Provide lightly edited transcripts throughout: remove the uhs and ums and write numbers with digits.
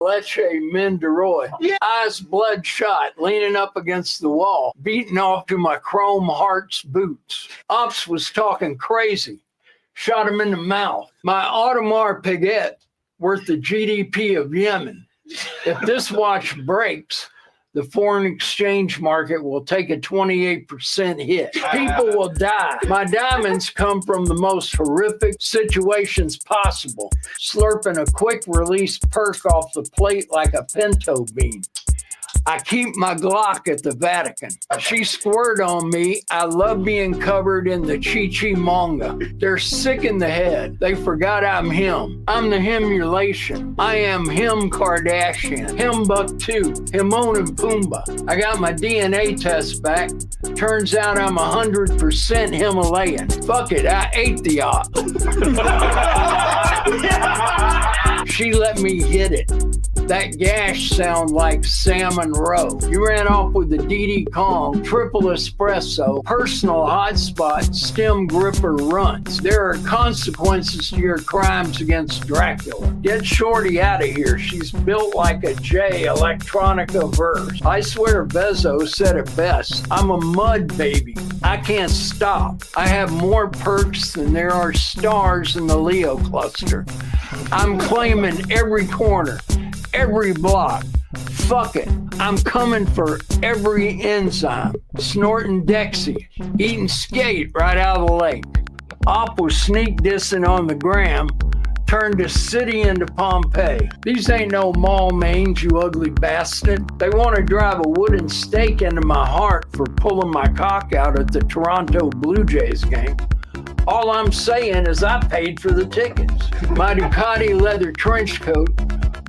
Leche Menderoy. Yeah. Eyes bloodshot, leaning up against the wall, beating off to my chrome hearts boots. Ops was talking crazy. Shot him in the mouth. My Audemars Piguet, worth the GDP of Yemen. If this watch breaks, the foreign exchange market will take a 28% hit. People will die. My diamonds come from the most horrific situations possible. Slurping a quick release perk off the plate like a pinto bean. I keep my Glock at the Vatican. She squirted on me. I love being covered in the Chi-Chi manga. They're sick in the head. They forgot I'm him. I'm the himulation. I am him Kardashian. Him Buck-2. Himon and Pumbaa. I got my DNA test back. Turns out I'm 100% Himalayan. Fuck it, I ate the op. She let me hit it. That gash sound like salmon roe. You ran off with the DD Kong, triple espresso, personal hotspot, stem gripper runs. There are consequences to your crimes against Dracula. Get Shorty out of here. She's built like a J electronica verse. I swear Bezos said it best. I'm a mud baby. I can't stop. I have more perks than there are stars in the Leo cluster. I'm claiming every corner. Every block. Fuck it. I'm coming for every enzyme. Snorting Dexy. Eating skate right out of the lake. Op was sneak dissing on the gram. Turned a city into Pompeii. These ain't no mall mange, you ugly bastard. They want to drive a wooden stake into my heart for pulling my cock out at the Toronto Blue Jays game. All I'm saying is I paid for the tickets. My Ducati leather trench coat,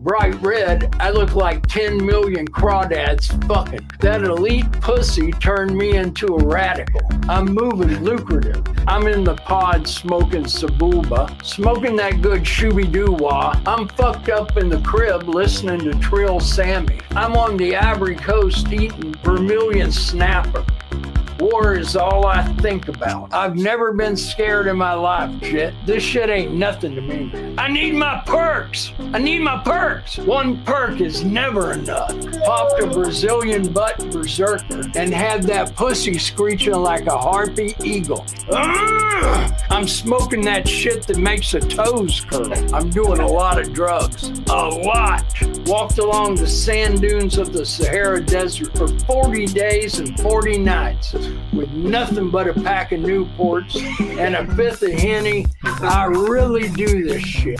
bright red, I look like 10 million crawdads fucking. That elite pussy turned me into a radical. I'm moving lucrative. I'm in the pod smoking Sabulba, smoking that good shooby-doo-wah. I'm fucked up in the crib listening to Trill Sammy. I'm on the Ivory Coast eating Vermilion Snapper. War is all I think about. I've never been scared in my life, shit. This shit ain't nothing to me. I need my perks. I need my perks. One perk is never enough. Popped a Brazilian butt berserker and had that pussy screeching like a harpy eagle. I'm smoking that shit that makes the toes curl. I'm doing a lot of drugs. A lot. Walked along the sand dunes of the Sahara Desert for 40 days and 40 nights. With nothing but a pack of Newports and a fifth of Henny. I really do this shit.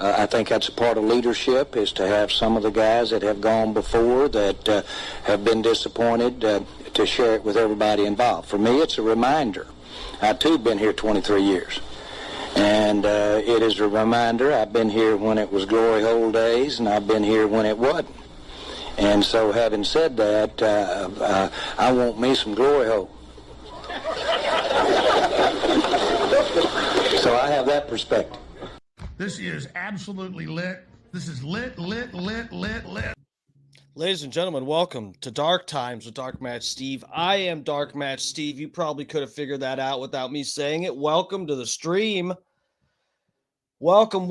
I think that's a part of leadership, is to have some of the guys that have gone before that have been disappointed to share it with everybody involved. For me, it's a reminder. I, too, have been here 23 years. And it is a reminder. I've been here when it was glory hole days, and I've been here when it wasn't. And so having said that, I want me some glory hole. So I have that perspective. This is absolutely lit. This is lit. Ladies and gentlemen, welcome to Dark Times with Dark Match Steve. I am Dark Match Steve. You probably could have figured that out without me saying it. Welcome to the stream. Welcome.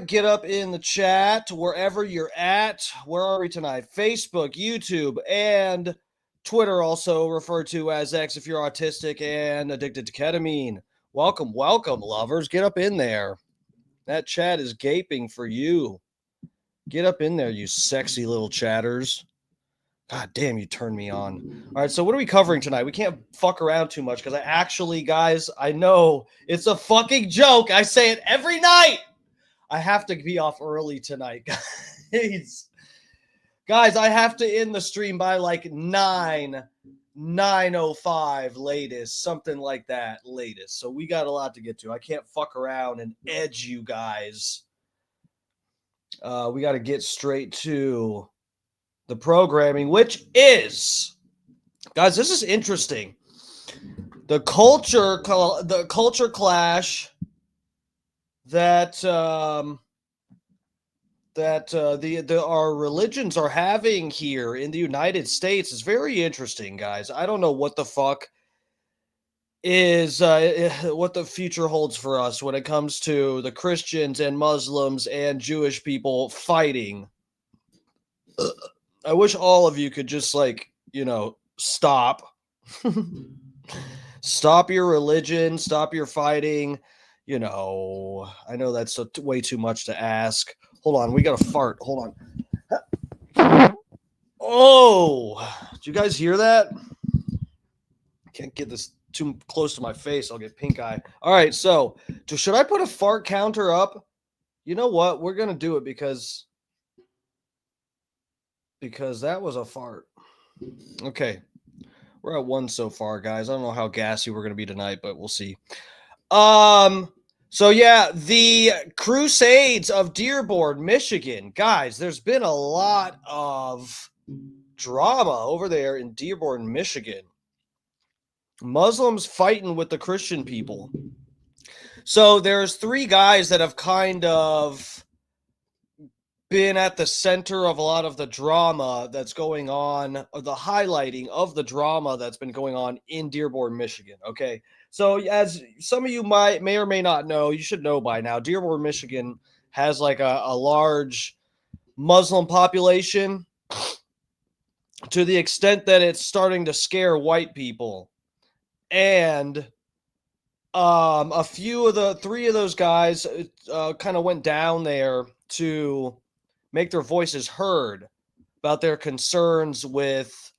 Get up in the chat wherever you're at. Where are we tonight? Facebook, YouTube, and Twitter, also referred to as X if you're autistic and addicted to ketamine. Welcome, lovers. Get up in there. That chat is gaping for you. Get up in there, you sexy little chatters. God damn, you turned me on. All right, so what are we covering tonight? We can't fuck around too much because guys, I know it's a fucking joke. I say it every night. I have to be off early tonight, guys. Guys, I have to end the stream by like 9:05 latest, something like that latest. So we got a lot to get to. I can't fuck around and edge you guys. We got to get straight to the programming, which is, guys, this is interesting. The culture clash that our religions are having here in the United States is very interesting, guys. I don't know what the fuck is what the future holds for us when it comes to the Christians and Muslims and Jewish people fighting. I wish all of you could just stop. Stop your religion, stop your fighting. I know that's way too much to ask. Hold on, we got a fart. Hold on. Oh, did you guys hear that? Can't get this too close to my face. I'll get pink eye. All right, so should I put a fart counter up? You know what? We're going to do it because that was a fart. Okay. We're at 1 so far, guys. I don't know how gassy we're going to be tonight, but we'll see. So yeah, the Crusades of Dearborn, Michigan. Guys, there's been a lot of drama over there in Dearborn, Michigan. Muslims fighting with the Christian people. So there's 3 guys that have kind of been at the center of a lot of the drama that's going on, or the highlighting of the drama that's been going on in Dearborn, Michigan. Okay. So as some of you may or may not know, you should know by now, Dearborn, Michigan has like a large Muslim population to the extent that it's starting to scare white people. And a few of the 3 of those guys kind of went down there to make their voices heard about their concerns with,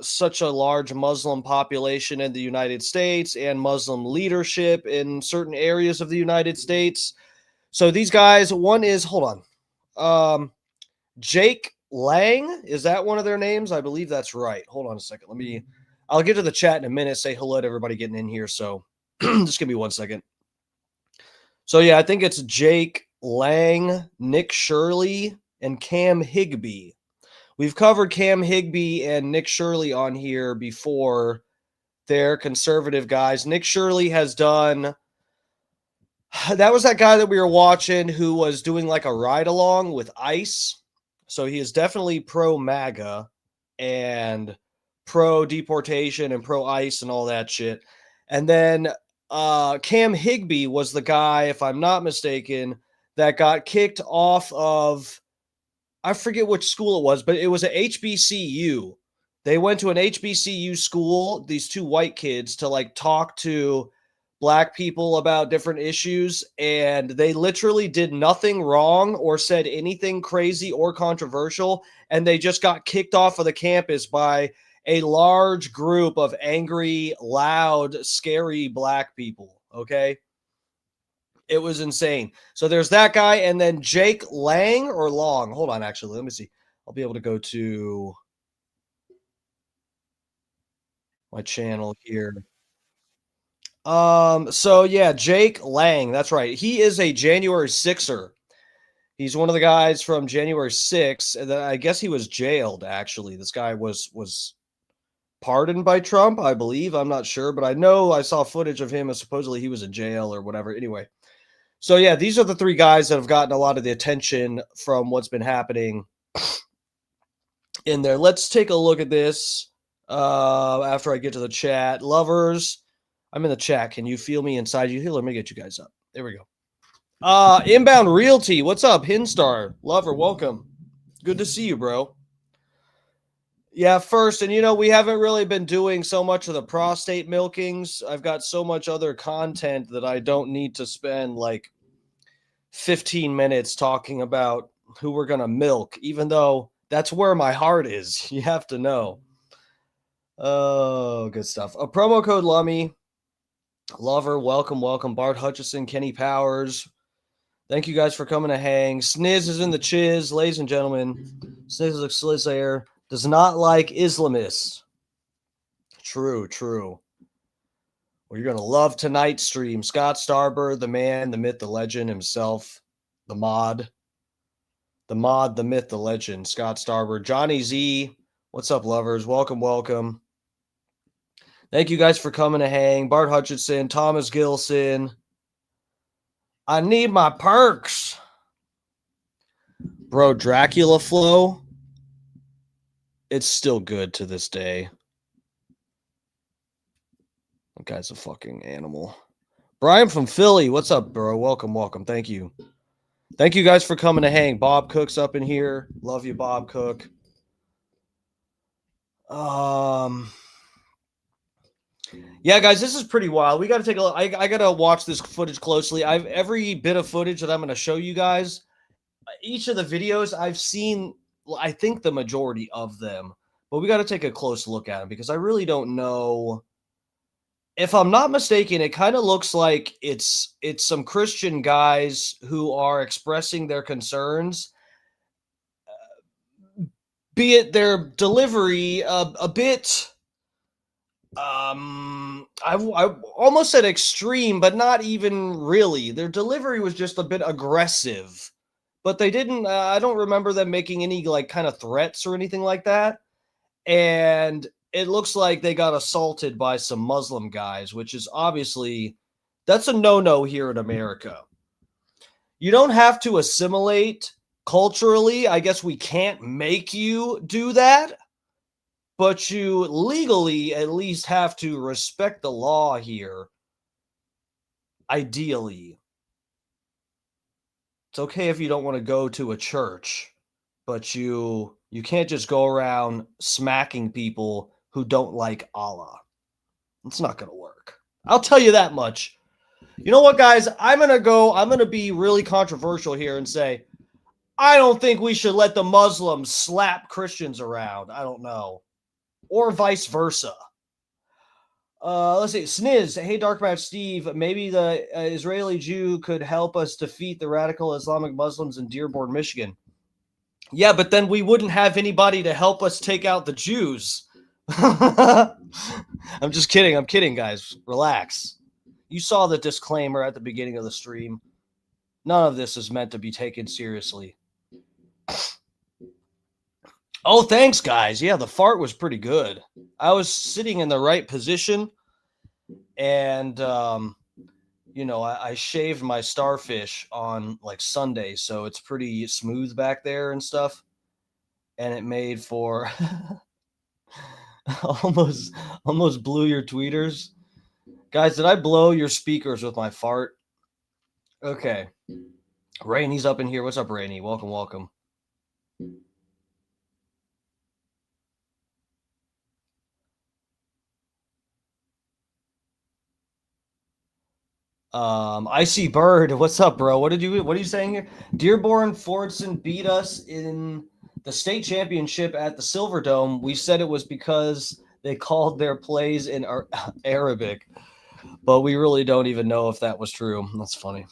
such a large Muslim population in the United States and Muslim leadership in certain areas of the United States. So these guys, one is, hold on, Jake Lang. Is that one of their names? I believe that's right. Hold on a second. I'll get to the chat in a minute. Say hello to everybody getting in here. So just give me 1 second. So yeah, I think it's Jake Lang, Nick Shirley, and Cam Higbee. We've covered Cam Higbee and Nick Shirley on here before. They're conservative guys. Nick Shirley has done, that was that guy that we were watching who was doing like a ride along with ICE. So he is definitely pro MAGA and pro deportation and pro ICE and all that shit. And then Cam Higbee was the guy, if I'm not mistaken, that got kicked off of, I forget which school it was, but it was an HBCU. They went to an HBCU school, these 2 white kids, to like talk to black people about different issues, and they literally did nothing wrong or said anything crazy or controversial, and they just got kicked off of the campus by a large group of angry, loud, scary black people. Okay. It was insane. So there's that guy, and then Jake Lang or Long. Hold on, actually, let me see. I'll be able to go to my channel here. So yeah, Jake Lang. That's right. He is a January 6er. He's one of the guys from January 6th. And I guess he was jailed, actually. This guy was pardoned by Trump, I believe. I'm not sure, but I know I saw footage of him, and supposedly he was in jail or whatever. Anyway. So yeah, these are the 3 guys that have gotten a lot of the attention from what's been happening in there. Let's take a look at this after I get to the chat. Lovers, I'm in the chat. Can you feel me inside you? Here, let me get you guys up. There we go. Inbound Realty, what's up? Hinstar, Lover, welcome. Good to see you, bro. Yeah, first, and we haven't really been doing so much of the prostate milkings. I've got so much other content that I don't need to spend like 15 minutes talking about who we're going to milk, even though that's where my heart is. You have to know. Oh, good stuff. A promo code Lummy. Lover, welcome. Bart Hutchison, Kenny Powers. Thank you guys for coming to hang. Sniz is in the chiz, ladies and gentlemen. Sniz is a Slizair. Does not like Islamists. True. Well, you're going to love tonight's stream. Scott Starbird, the man, the myth, the legend himself, the mod. The mod, the myth, the legend. Scott Starboard. Johnny Z. What's up, lovers? Welcome, welcome. Thank you guys for coming to hang. Bart Hutchinson, Thomas Gilson. I need my perks. Bro, Dracula Flow. It's still good to this day. That guy's a fucking animal. Brian from Philly. What's up, bro? Welcome, welcome. Thank you. Thank you guys for coming to hang. Bob Cook's up in here. Love you, Bob Cook. Yeah, guys, this is pretty wild. We got to take a look. I got to watch this footage closely. Every bit of footage that I'm going to show you guys, each of the videos I've seen, I think the majority of them, but we got to take a close look at them because I really don't know. If I'm not mistaken, it kind of looks like it's some Christian guys who are expressing their concerns, be it their delivery a bit. I almost said extreme, but not even really. Their delivery was just a bit aggressive, but they didn't. I don't remember them making any like kind of threats or anything like that. And it looks like they got assaulted by some Muslim guys, which is obviously that's a no-no here in America. You don't have to assimilate culturally. I guess we can't make you do that. But you legally at least have to respect the law here. Ideally. It's okay if you don't want to go to a church, but you can't just go around smacking people who don't like Allah. It's not going to work. I'll tell you that much. You know what, guys? I'm going to be really controversial here and say, I don't think we should let the Muslims slap Christians around. I don't know. Or vice versa. Let's see. Sniz, hey, Dark Match Steve, maybe the Israeli Jew could help us defeat the radical Islamic Muslims in Dearborn, Michigan. Yeah, but then we wouldn't have anybody to help us take out the Jews. I'm just kidding. I'm kidding, guys. Relax. You saw the disclaimer at the beginning of the stream. None of this is meant to be taken seriously. Oh, thanks, guys. Yeah, the fart was pretty good. I was sitting in the right position, and, I shaved my starfish on, like, Sunday, so it's pretty smooth back there and stuff, and it made for almost blew your tweeters. Guys, did I blow your speakers with my fart? Okay. Rainey's up in here. What's up, Rainey? Welcome, welcome. Icy Bird, what's up, bro? What are you saying here? Dearborn Fordson beat us in the state championship at the Silver Dome. We said it was because they called their plays in Arabic, but we really don't even know if that was true. That's funny.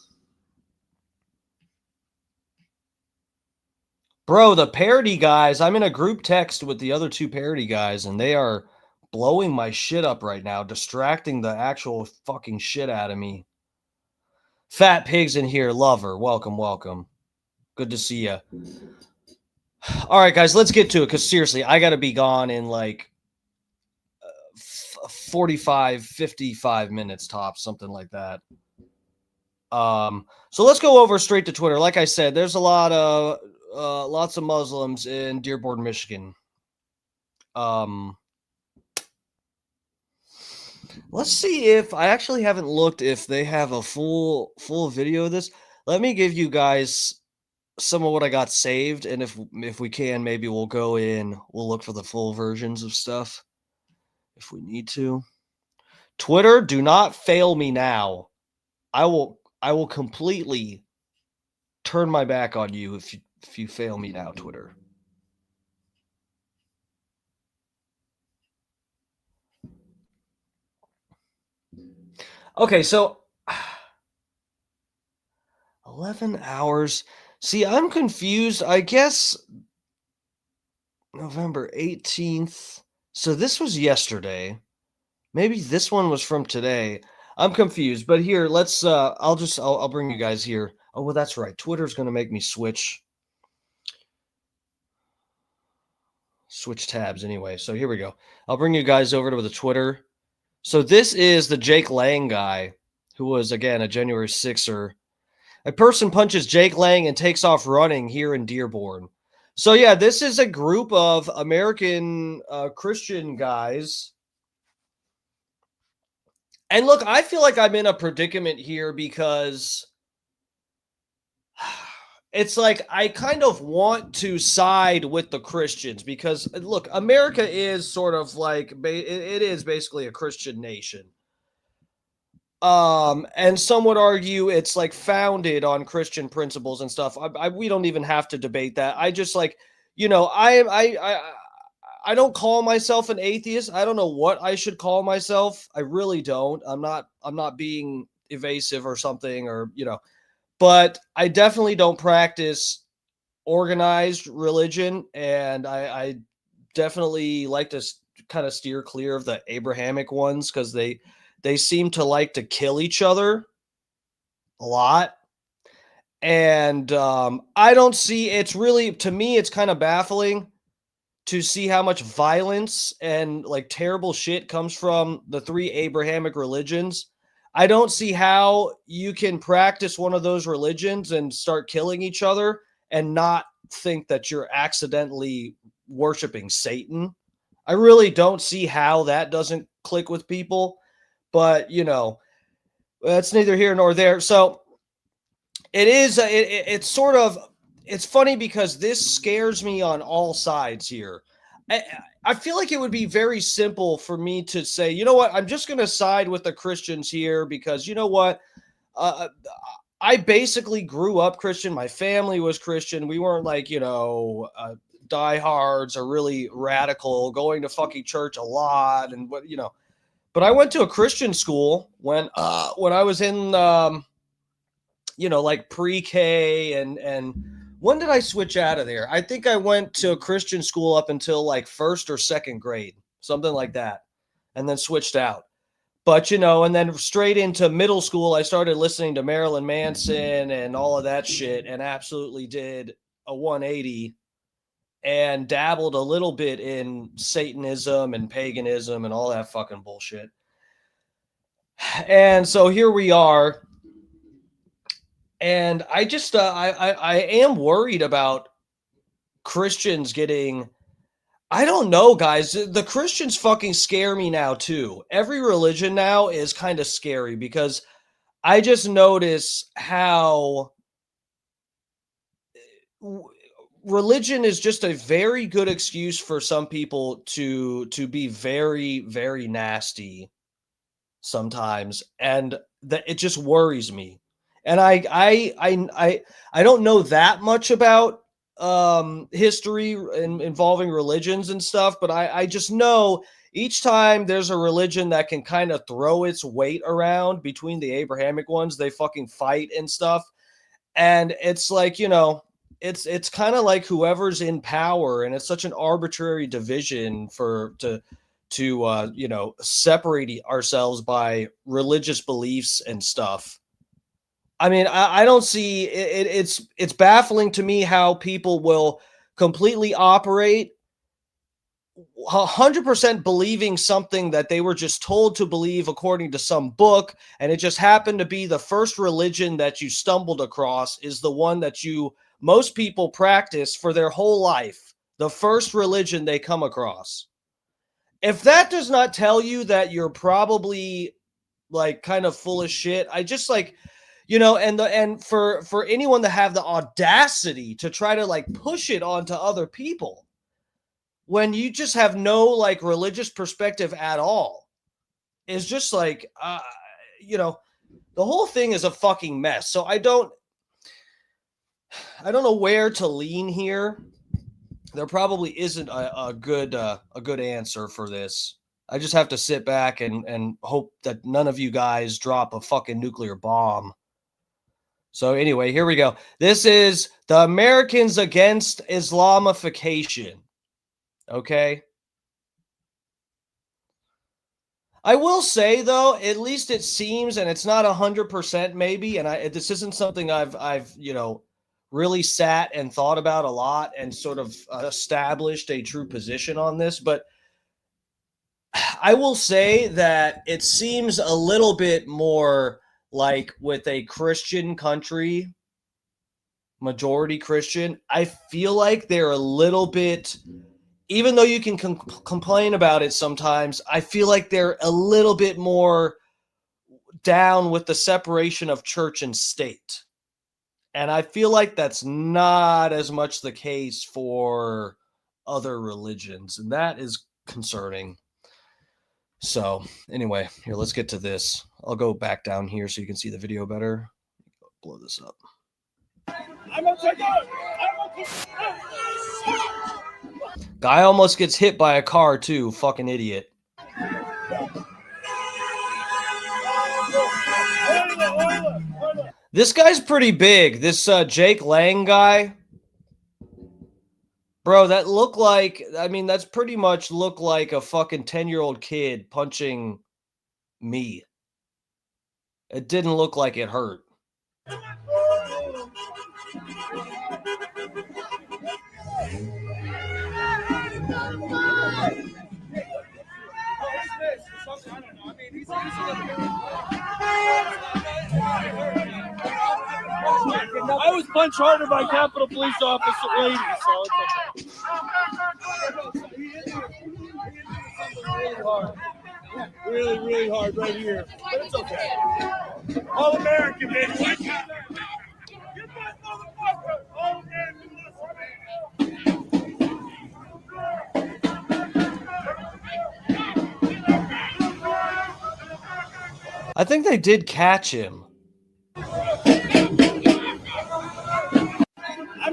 Bro, the parody guys, I'm in a group text with the other two parody guys, and they are blowing my shit up right now, distracting the actual fucking shit out of me. Fat Pigs in here, lover. Welcome, welcome. Good to see you. All right, guys, let's get to it, because seriously, I got to be gone in like 45, 55 minutes tops, something like that. So let's go over straight to Twitter. Like I said, there's a lot of lots of Muslims in Dearborn, Michigan. Let's see if I actually haven't looked if they have a full video of this. Let me give you guys some of what I got saved, and if we can, maybe we'll go in. We'll look for the full versions of stuff if we need to. Twitter, do not fail me now. I will completely turn my back on you if you fail me now, Twitter. Okay, so 11 hours. See, I'm confused. I guess November 18th. So this was yesterday. Maybe this one was from today. I'm confused, but here, let's I'll bring you guys here. Oh, well, that's right. Twitter's going to make me switch. Switch tabs anyway. So here we go. I'll bring you guys over to the Twitter. So this is the Jake Lang guy, who was, again, a January 6er. A person punches Jake Lang and takes off running here in Dearborn. So yeah, this is a group of American Christian guys. And look, I feel like I'm in a predicament here because it's like I kind of want to side with the Christians because look, America is sort of like it is basically a Christian nation. And some would argue it's like founded on Christian principles and stuff. We don't even have to debate that. I just like, I don't call myself an atheist. I don't know what I should call myself. I really don't. I'm not being evasive or something, or but I definitely don't practice organized religion, and I definitely like to kind of steer clear of the Abrahamic ones because they seem to like to kill each other a lot. And I don't see, it's really, to me, it's kind of baffling to see how much violence and like terrible shit comes from the three Abrahamic religions. I don't see how you can practice one of those religions and start killing each other and not think that you're accidentally worshiping Satan. I really don't see how that doesn't click with people, but that's neither here nor there. So it is, it's sort of, it's funny because this scares me on all sides here. I feel like it would be very simple for me to say, you know what, I'm just going to side with the Christians here because you know what, I basically grew up Christian. My family was Christian. We weren't like, diehards or really radical, going to fucking church a lot and what, But I went to a Christian school when I was in, like pre-K and when did I switch out of there? I think I went to a Christian school up until like first or second grade, something like that, and then switched out. But, and then straight into middle school, I started listening to Marilyn Manson and all of that shit and absolutely did a 180 and dabbled a little bit in Satanism and paganism and all that fucking bullshit. And so here we are. And I just, I am worried about Christians getting, I don't know, guys. The Christians fucking scare me now too. Every religion now is kind of scary because I just notice how religion is just a very good excuse for some people to be very, very nasty sometimes, and that it just worries me. And I don't know that much about history involving religions and stuff, but I just know each time there's a religion that can kind of throw its weight around between the Abrahamic ones, they fucking fight and stuff. And it's like, it's kind of like whoever's in power, and it's such an arbitrary division to separate ourselves by religious beliefs and stuff. I mean, I don't see it. It's baffling to me how people will completely operate 100% believing something that they were just told to believe according to some book, and it just happened to be the first religion that you stumbled across is the one that most people practice for their whole life, the first religion they come across. If that does not tell you that you're probably like kind of full of shit, I just like, and for anyone to have the audacity to try to like push it onto other people when you just have no like religious perspective at all is just like, the whole thing is a fucking mess. So I don't know where to lean here. There probably isn't a good answer for this. I just have to sit back and hope that none of you guys drop a fucking nuclear bomb. So anyway, here we go. This is the Americans Against Islamification. Okay. I will say though, at least it seems, and it's not 100% maybe, and this isn't something I've really sat and thought about a lot and sort of established a true position on this. But I will say that it seems a little bit more like with a Christian country, majority Christian, I feel like they're a little bit, even though you can complain about it sometimes, I feel like they're a little bit more down with the separation of church and state. And I feel like that's not as much the case for other religions. And that is concerning. So anyway, here, let's get to this. I'll go back down here so you can see the video better. Blow this up. Guy almost gets hit by a car too. Fucking idiot. This guy's pretty big. This Jake Lang guy. Bro, that looked like, I mean, that's pretty much looked like a fucking 10-year-old kid punching me. It didn't look like it hurt. I was punched harder by Capitol Police Officer lady, so it's okay. Really hard. Really, really hard right here. But it's okay. All American, baby. All American. I think they did catch him.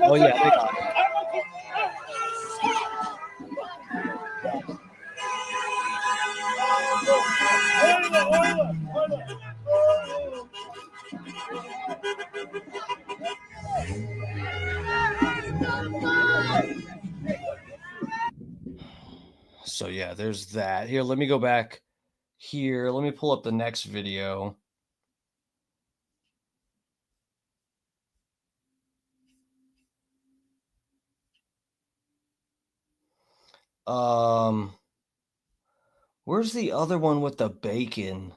Oh, yeah, they got him. So, yeah, there's that. Here, let me go back here. Let me pull up the next video. Where's the other one with the bacon?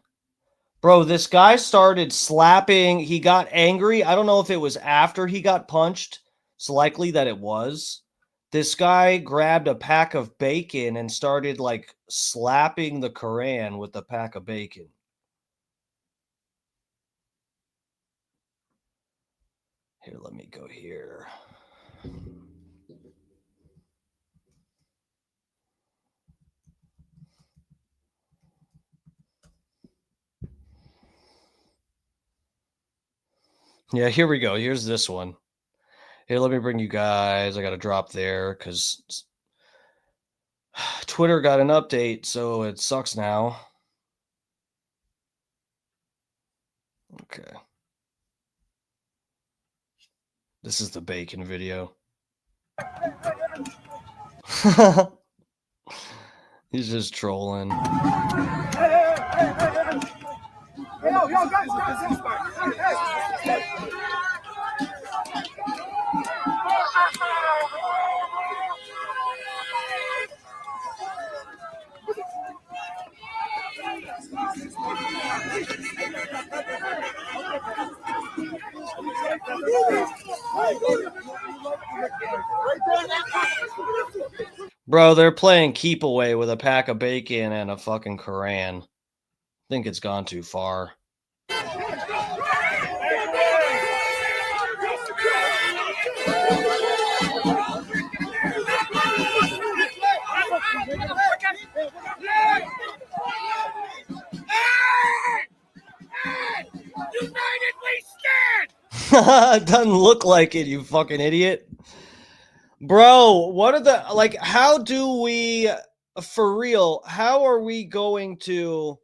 Bro, this guy started slapping. He got angry. I don't know if it was after he got punched. It's likely that it was. This guy grabbed a pack of bacon and started like slapping the Quran with the pack of bacon. Here, let me go here. Yeah, here we go. Here's this one. Here, let me bring you guys. I got to drop there because Twitter got an update, so it sucks now. Okay. This is the bacon video. He's just trolling. Yo, guys. Bro, they're playing keep away with a pack of bacon and a fucking Quran. I think it's gone too far. It doesn't look like it, you fucking idiot. Bro, what are the, like, how do we, for real, how are we going to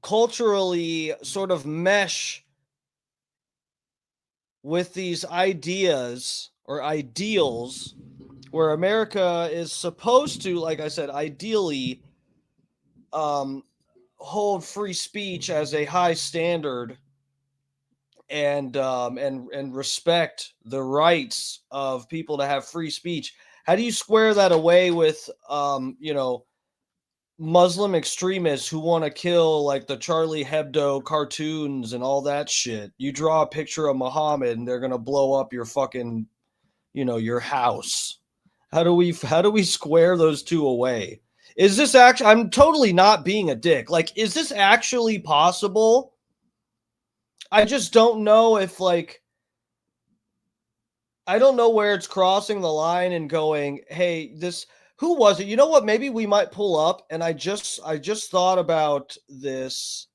culturally sort of mesh with these ideas or ideals where America is supposed to, like I said, ideally hold free speech as a high standard and respect the rights of people to have free speech. How do you square that away with Muslim extremists who want to kill like the Charlie Hebdo cartoons and all that shit? You draw a picture of Muhammad and they're gonna blow up your fucking, your house. How do we square those two away? Is this actually? I'm totally not being a dick. Like, is this actually possible? I just don't know if I don't know where it's crossing the line and going, hey, this, who was it? You know what? Maybe we might pull up. And I just thought about this,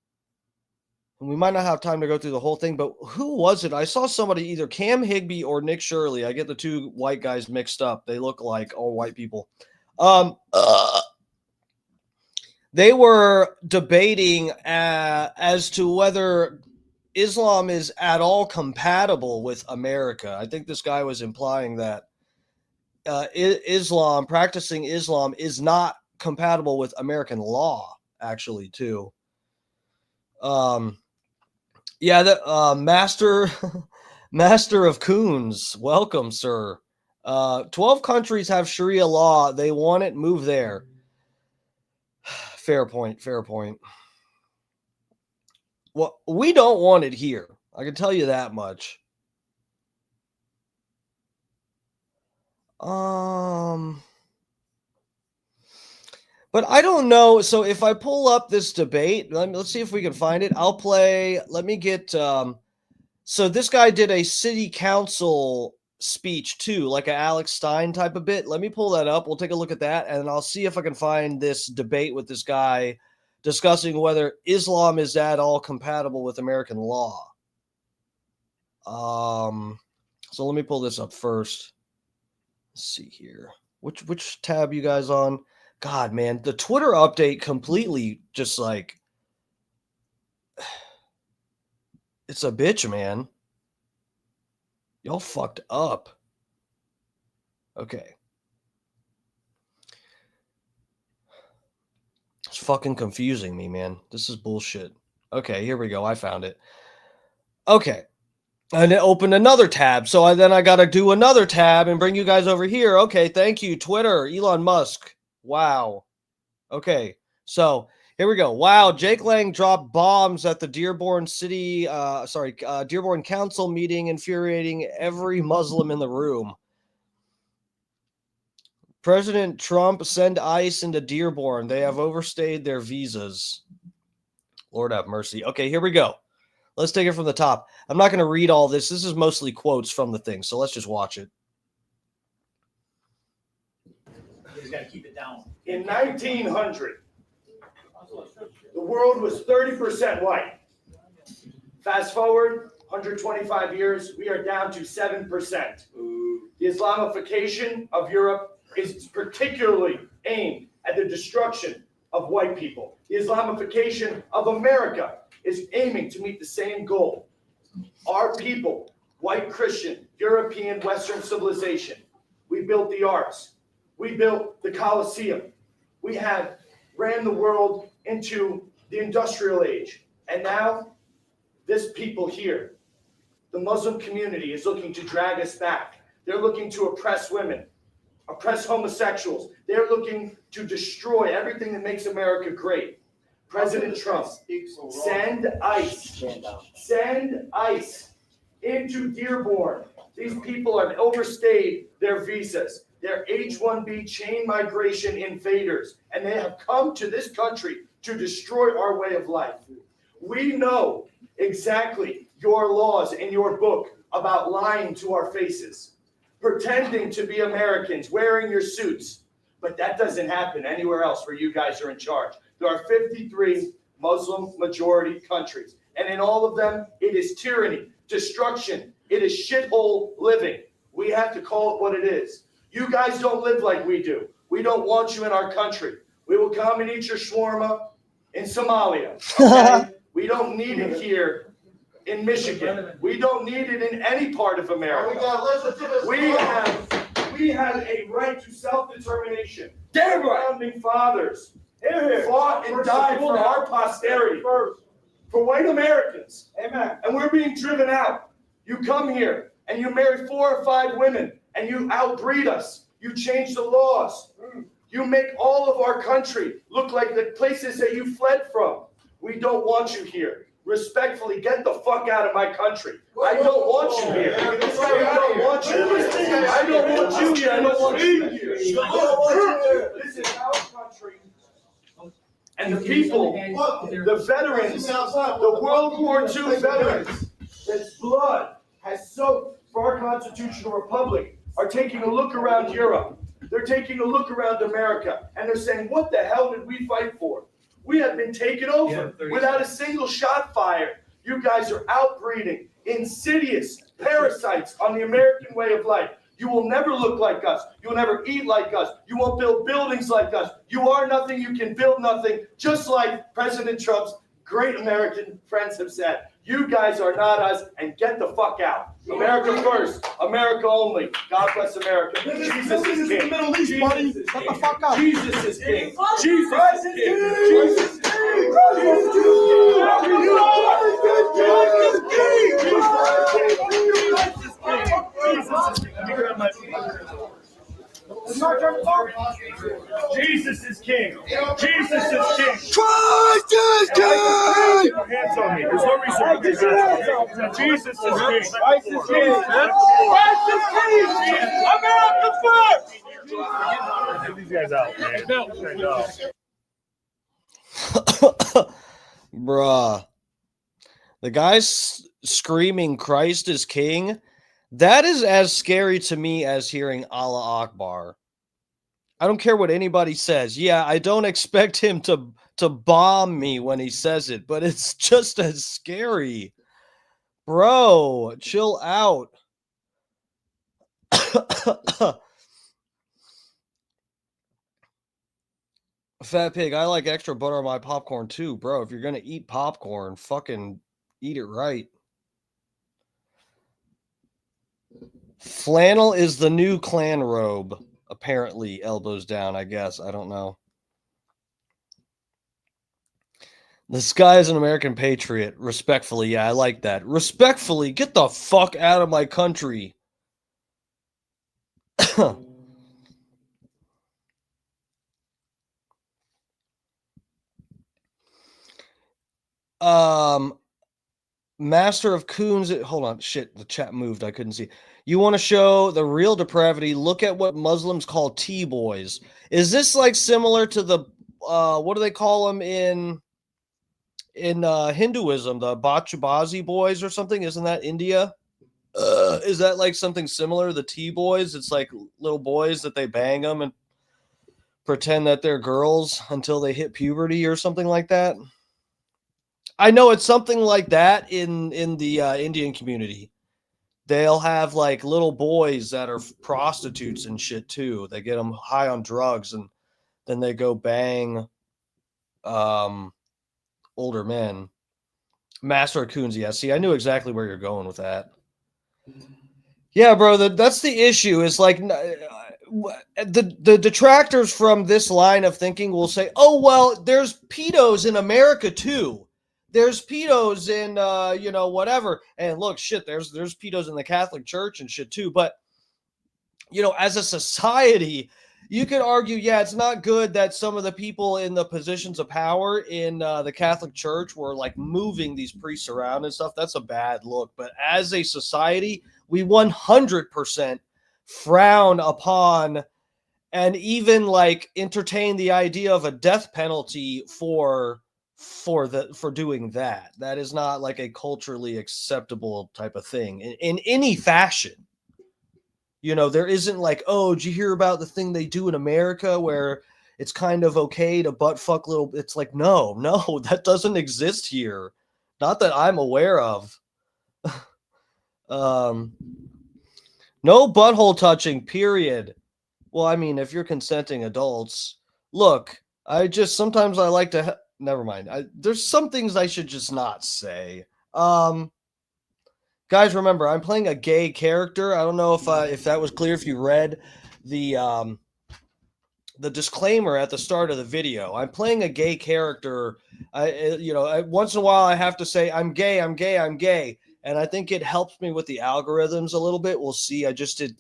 and we might not have time to go through the whole thing, but who was it? I saw somebody, either Cam Higbee or Nick Shirley. I get the two white guys mixed up. They look like all white people. They were debating as to whether Islam is at all compatible with America. I think this guy was implying that practicing Islam is not compatible with American law, actually, too. The Master of Coons, welcome, sir. 12 countries have Sharia law. They want it, move there. Fair point. Well, we don't want it here. I can tell you that much. But I don't know. So if I pull up this debate, let's see if we can find it. I'll play. Let me get. So this guy did a city council speech too, like an Alex Stein type of bit. Let me pull that up. We'll take a look at that, and I'll see if I can find this debate with this guy discussing whether Islam is at all compatible with American law. So let me pull this up first. Let's see here. Which tab you guys on? God, man, the Twitter update completely just like, it's a bitch, man. Y'all fucked up. Okay. It's fucking confusing me, man. This is bullshit. Okay, here we go. I found it. Okay. And it opened another tab. So then I got to do another tab and bring you guys over here. Okay, thank you. Twitter, Elon Musk. Wow. Okay, so here we go. Wow, Jake Lang dropped bombs at the Dearborn Dearborn Council meeting, infuriating every Muslim in the room. President Trump send ICE into Dearborn. They have overstayed their visas. Lord have mercy. Okay, here we go. Let's take it from the top. I'm not going to read all this. This is mostly quotes from the thing, so let's just watch it. You just got to keep it down. In 1900, the world was 30% white. Fast forward 125 years, we are down to 7%. The Islamification of Europe is particularly aimed at the destruction of white people. The Islamification of America is aiming to meet the same goal. Our people, white Christian, European, Western civilization, we built the arts. We built the Colosseum. We have ran the world into the industrial age. And now, this people here, the Muslim community, is looking to drag us back. They're looking to oppress women, oppress homosexuals. They're looking to destroy everything that makes America great. President Trump, send ICE into Dearborn. These people have overstayed their visas. They're H-1B chain migration invaders, and they have come to this country to destroy our way of life. We know exactly your laws in your book about lying to our faces, pretending to be Americans, wearing your suits, but that doesn't happen anywhere else where you guys are in charge. There are 53 Muslim majority countries, and in all of them, it is tyranny, destruction, it is shithole living. We have to call it what it is. You guys don't live like we do. We don't want you in our country. We will come and eat your shawarma in Somalia. Okay? We don't need it here in Michigan. We don't need it in any part of America. We have a right to self-determination. Damn right. Founding fathers fought and died for our posterity. for white Americans. Amen. And we're being driven out. You come here and you marry 4 or 5 women and you outbreed us. You change the laws. You make all of our country look like the places that you fled from. We don't want you here. Respectfully, get the fuck out of my country. I don't want you here. I don't want you here. I don't want you here. I don't want you here. This is our country. And the people, the veterans, the World War II veterans, that's blood has soaked for our constitutional republic, are taking a look around Europe. They're taking a look around America, and they're saying, what the hell did we fight for? We have been taken over without a single shot fired. You guys are outbreeding insidious parasites on the American way of life. You will never look like us. You will never eat like us. You won't build buildings like us. You are nothing. You can build nothing. Just like President Trump's great American friends have said. You guys are not us, and get the fuck out. America first. America only. God bless America. Jesus is king. Middle East, buddy. Shut the fuck up. Jesus is king. Jesus is king. Jesus is king. Jesus is king. Jesus is king. Christ is king! Hands on me. There's no reason to get hands on me. Jesus is king. Christ is king! Christ is king! America first! Get these guys out, man. Bruh. The guy's screaming Christ is king. That is as scary to me as hearing Allah Akbar. I don't care what anybody says. Yeah, I don't expect him to bomb me when he says it, but it's just as scary. Bro, chill out. Fat pig, I like extra butter on my popcorn too, bro. If you're gonna eat popcorn, fucking eat it right. Flannel is the new clan robe, apparently. Elbows down, I guess. I don't know. This guy is an American patriot. Respectfully, yeah, I like that. Respectfully, get the fuck out of my country. Master of Coons. Hold on. Shit, the chat moved. I couldn't see. You want to show the real depravity? Look at what Muslims call T-boys. Is this like similar to the what do they call them in Hinduism? The Bachubazi boys or something? Isn't that India? Is that like something similar? The T-boys? It's like little boys that they bang them and pretend that they're girls until they hit puberty or something like that. I know it's something like that in the Indian community. They'll have like little boys that are prostitutes and shit too. They get them high on drugs and then they go bang older men. Master of Coons, yeah. See, I knew exactly where you're going with that. Yeah, bro, that's the issue. Is like the detractors from this line of thinking will say, "Oh, well, there's pedos in America too. There's pedos in whatever." And look, shit, there's pedos in the Catholic Church and shit too. But as a society, you could argue, yeah, it's not good that some of the people in the positions of power in the Catholic Church were like moving these priests around and stuff. That's a bad look. But as a society, we 100% frown upon and even like entertain the idea of a death penalty for doing that. That is not like a culturally acceptable type of thing in any fashion. There isn't like, oh, did you hear about the thing they do in America where it's kind of okay to butt fuck little? It's like, no, that doesn't exist here. Not that I'm aware of. No butthole touching, period. Well, I mean, if you're consenting adults, look, sometimes I like to, never mind. There's some things I should just not say. Guys, remember, I'm playing a gay character. I don't know if that was clear, if you read the the disclaimer at the start of the video. I'm playing a gay character. Once in a while I have to say I'm gay, I'm gay, I'm gay, and I think it helps me with the algorithms a little bit. We'll see. I just did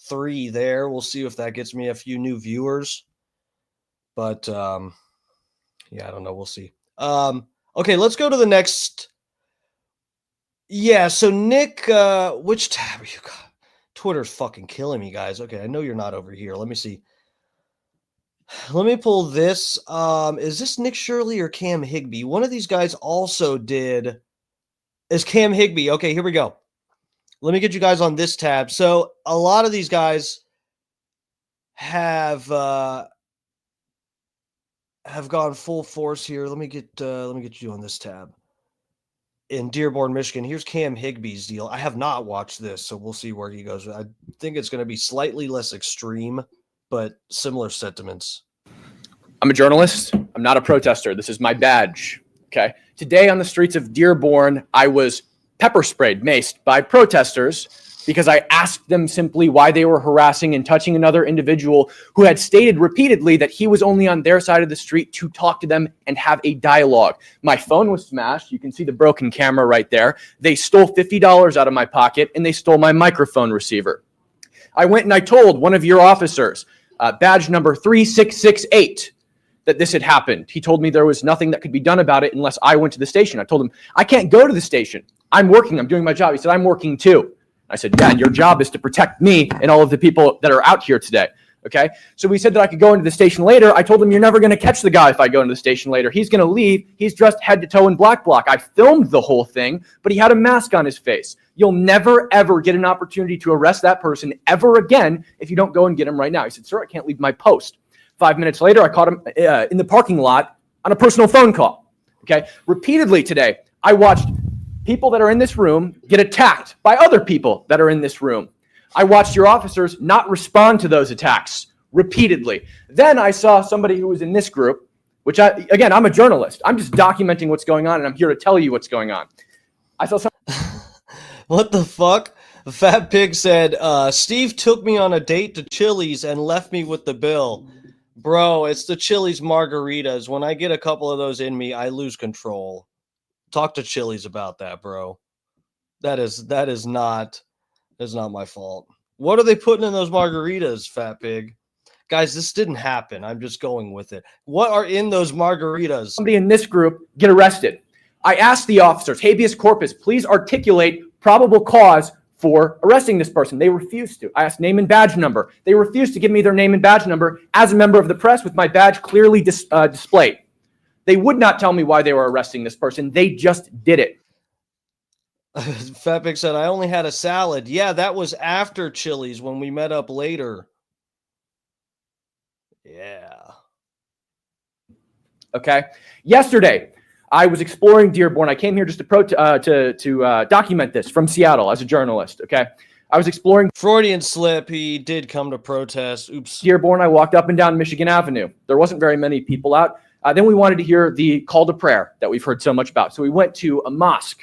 3 there. We'll see if that gets me a few new viewers. But yeah, I don't know. We'll see. Okay, let's go to the next. Yeah, so Nick, which tab are you got? Twitter's fucking killing me, guys. Okay, I know you're not over here. Let me see. Let me pull this. Is this Nick Shirley or Cam Higbee? One of these guys also did. Is Cam Higbee? Okay, here we go. Let me get you guys on this tab. So a lot of these guys have gone full force here. Let me get you on this tab. In Dearborn, Michigan. Here's Cam Higbee's deal. I have not watched this, so we'll see where he goes. I think it's going to be slightly less extreme, but similar sentiments. I'm a journalist. I'm not a protester. This is my badge. Okay. Today on the streets of Dearborn, I was pepper sprayed, maced by protesters because I asked them simply why they were harassing and touching another individual who had stated repeatedly that he was only on their side of the street to talk to them and have a dialogue. My phone was smashed. You can see the broken camera right there. They stole $50 out of my pocket and they stole my microphone receiver. I went and I told one of your officers, badge number 3668, that this had happened. He told me there was nothing that could be done about it unless I went to the station. I told him, I can't go to the station. I'm working. I'm doing my job. He said, I'm working too. I said, yeah, and your job is to protect me and all of the people that are out here today. Okay. So we said that I could go into the station later. I told him, you're never going to catch the guy if I go into the station later. He's going to leave. He's dressed head to toe in black bloc. I filmed the whole thing, but he had a mask on his face. You'll never, ever get an opportunity to arrest that person ever again if you don't go and get him right now. He said, sir, I can't leave my post. 5 minutes later, I caught him in the parking lot on a personal phone call. Okay. Repeatedly today, I watched people that are in this room get attacked by other people that are in this room. I watched your officers not respond to those attacks repeatedly. Then I saw somebody who was in this group, which again, I'm a journalist. I'm just documenting what's going on and I'm here to tell you what's going on. I saw some. What the fuck? Fat Pig said, Steve took me on a date to Chili's and left me with the bill. Bro, it's the Chili's margaritas. When I get a couple of those in me, I lose control. Talk to Chili's about that, bro. That is not my fault. What are they putting in those margaritas, Fat Pig? Guys, this didn't happen. I'm just going with it. What are in those margaritas? Somebody in this group get arrested. I asked the officers, habeas corpus, please articulate probable cause for arresting this person. They refused to. I asked name and badge number. They refused to give me their name and badge number as a member of the press with my badge clearly displayed. They would not tell me why they were arresting this person. They just did it. Fat Pig said, I only had a salad. Yeah, that was after Chili's when we met up later. Yeah. Okay. Yesterday, I was exploring Dearborn. I came here just to document this from Seattle as a journalist. Okay. I was exploring Freudian slip. He did come to protest. Oops. Dearborn. I walked up and down Michigan Avenue. There wasn't very many people out. Then we wanted to hear the call to prayer that we've heard so much about. So we went to a mosque.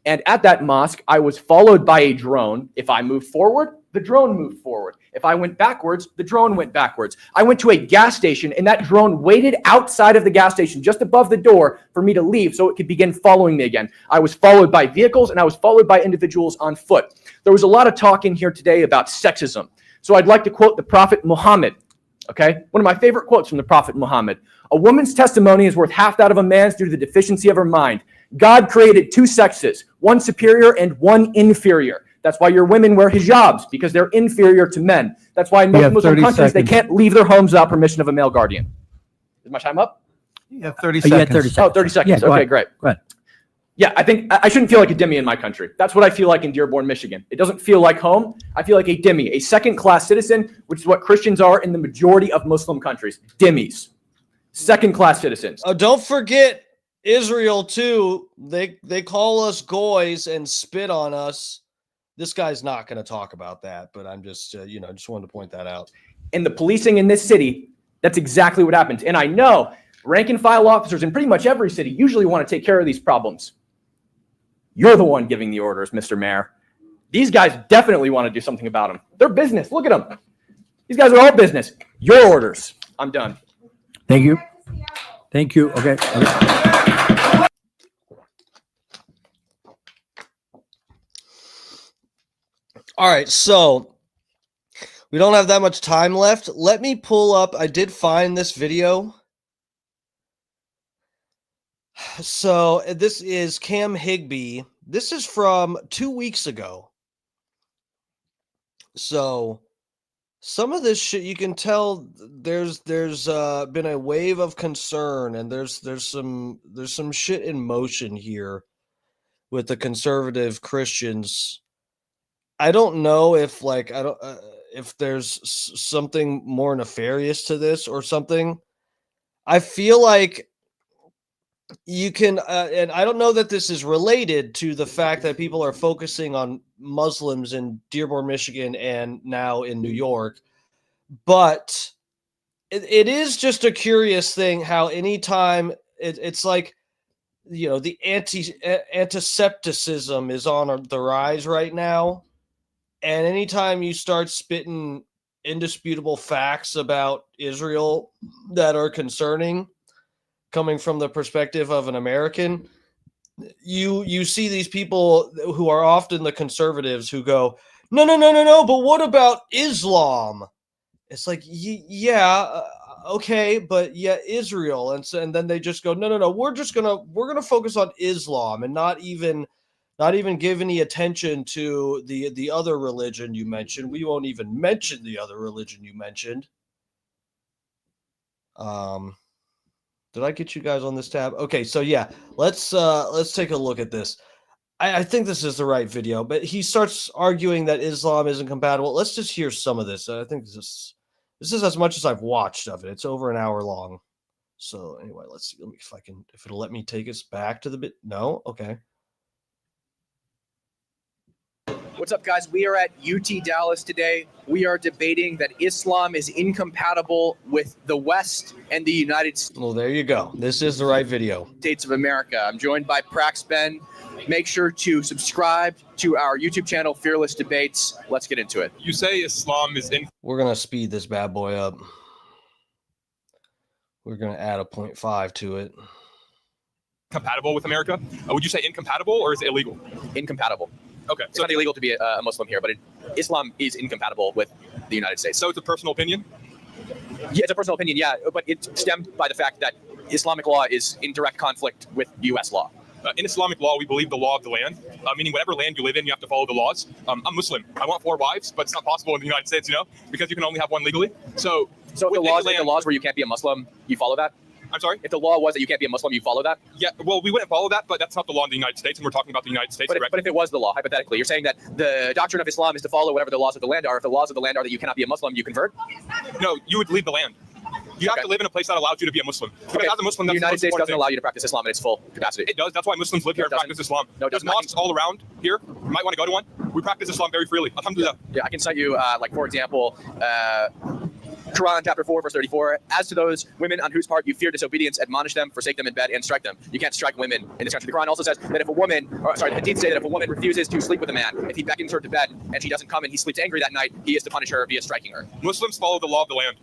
And at that mosque, I was followed by a drone. If I moved forward, the drone moved forward. If I went backwards, the drone went backwards. I went to a gas station, and that drone waited outside of the gas station, just above the door, for me to leave so it could begin following me again. I was followed by vehicles, and I was followed by individuals on foot. There was a lot of talk in here today about sexism. So I'd like to quote the Prophet Muhammad. Okay, one of my favorite quotes from the Prophet Muhammad. A woman's testimony is worth half that of a man's due to the deficiency of her mind. God created two sexes, one superior and one inferior. That's why your women wear hijabs, because they're inferior to men. That's why in most Muslim countries, they can't leave their homes without permission of a male guardian. Is my time up? You have 30 seconds. You had 30 seconds. Oh, 30 seconds. Yeah, okay, great. Go ahead. Yeah, I think I shouldn't feel like a dhimmi in my country. That's what I feel like in Dearborn, Michigan. It doesn't feel like home. I feel like a dhimmi, a second-class citizen, which is what Christians are in the majority of Muslim countries. Dhimmis. Second-class citizens. Oh, don't forget Israel, too. They call us goys and spit on us. This guy's not going to talk about that, but I'm just, just wanted to point that out. And the policing in this city, that's exactly what happens. And I know rank-and-file officers in pretty much every city usually want to take care of these problems. You're the one giving the orders, Mr. Mayor. These guys definitely want to do something about them. They're business. Look at them. These guys are all business. Your orders. I'm done. Thank you. Thank you. Okay. All right, so we don't have that much time left. Let me pull up. I did find this video. So this is Cam Higbee. This is from 2 weeks ago. So some of this shit, you can tell there's been a wave of concern, and there's some shit in motion here with the conservative Christians. I don't know if if there's something more nefarious to this or something. I feel like you can, and I don't know that this is related to the fact that people are focusing on Muslims in Dearborn, Michigan, and now in New York, but it is just a curious thing how anytime it's like, the antisepticism is on the rise right now. And anytime you start spitting indisputable facts about Israel that are concerning, coming from the perspective of an American, you see these people who are often the conservatives who go, no, but what about Islam? It's like, yeah, okay, but yeah, Israel, and then they just go, no, we're gonna focus on Islam and not even give any attention to the other religion you mentioned. We won't even mention the other religion you mentioned. Did I get you guys on this tab? Okay, so yeah, let's take a look at this. I think this is the right video, but he starts arguing that Islam isn't compatible. Let's just hear some of this. I think this is as much as I've watched of it. It's over an hour long. So anyway, let's see. If it'll let me take us back to the bit. No, okay. What's up, guys? We are at UT Dallas today. We are debating that Islam is incompatible with the West and the United Well, there you go. This is the right video. States of America. I'm joined by Prax Ben. Make sure to subscribe to our YouTube channel, Fearless Debates. Let's get into it. You say Islam is We're going to speed this bad boy up. We're going to add a 0.5 to it. incompatible with America. Would you say incompatible or is it illegal? Incompatible. Okay. It's not illegal to be a Muslim here, but Islam is incompatible with the United States. So it's a personal opinion? Yeah, it's a personal opinion, yeah, but it's stemmed by the fact that Islamic law is in direct conflict with U.S. law. In Islamic law, we believe the law of the land, meaning whatever land you live in, you have to follow the laws. I'm Muslim. I want 4 wives, but it's not possible in the United States, because you can only have one legally. So if the laws where you can't be a Muslim, you follow that? I'm sorry? If the law was that you can't be a Muslim, you follow that? Yeah, well, we wouldn't follow that, but that's not the law in the United States, and we're talking about the United States. But if it was the law, hypothetically, you're saying that the doctrine of Islam is to follow whatever the laws of the land are. If the laws of the land are that you cannot be a Muslim, you convert? No, you would leave the land. You have to live in a place that allows you to be a Muslim. Because as a Muslim, the that's United States doesn't allow you to practice Islam in its full capacity. It does. That's why Muslims live here and practice Islam. No, there's mosques all around here. You might want to go to one. We practice Islam very freely. Alhamdulillah. Yeah, I can cite you, for example, Quran chapter 4, verse 34. As to those women on whose part you fear disobedience, admonish them, forsake them in bed, and strike them. You can't strike women in this country. The Quran also says that if a woman, the Hadith say that if a woman refuses to sleep with a man, if he beckons her to bed and she doesn't come and he sleeps angry that night, he is to punish her via striking her. Muslims follow the law of the land.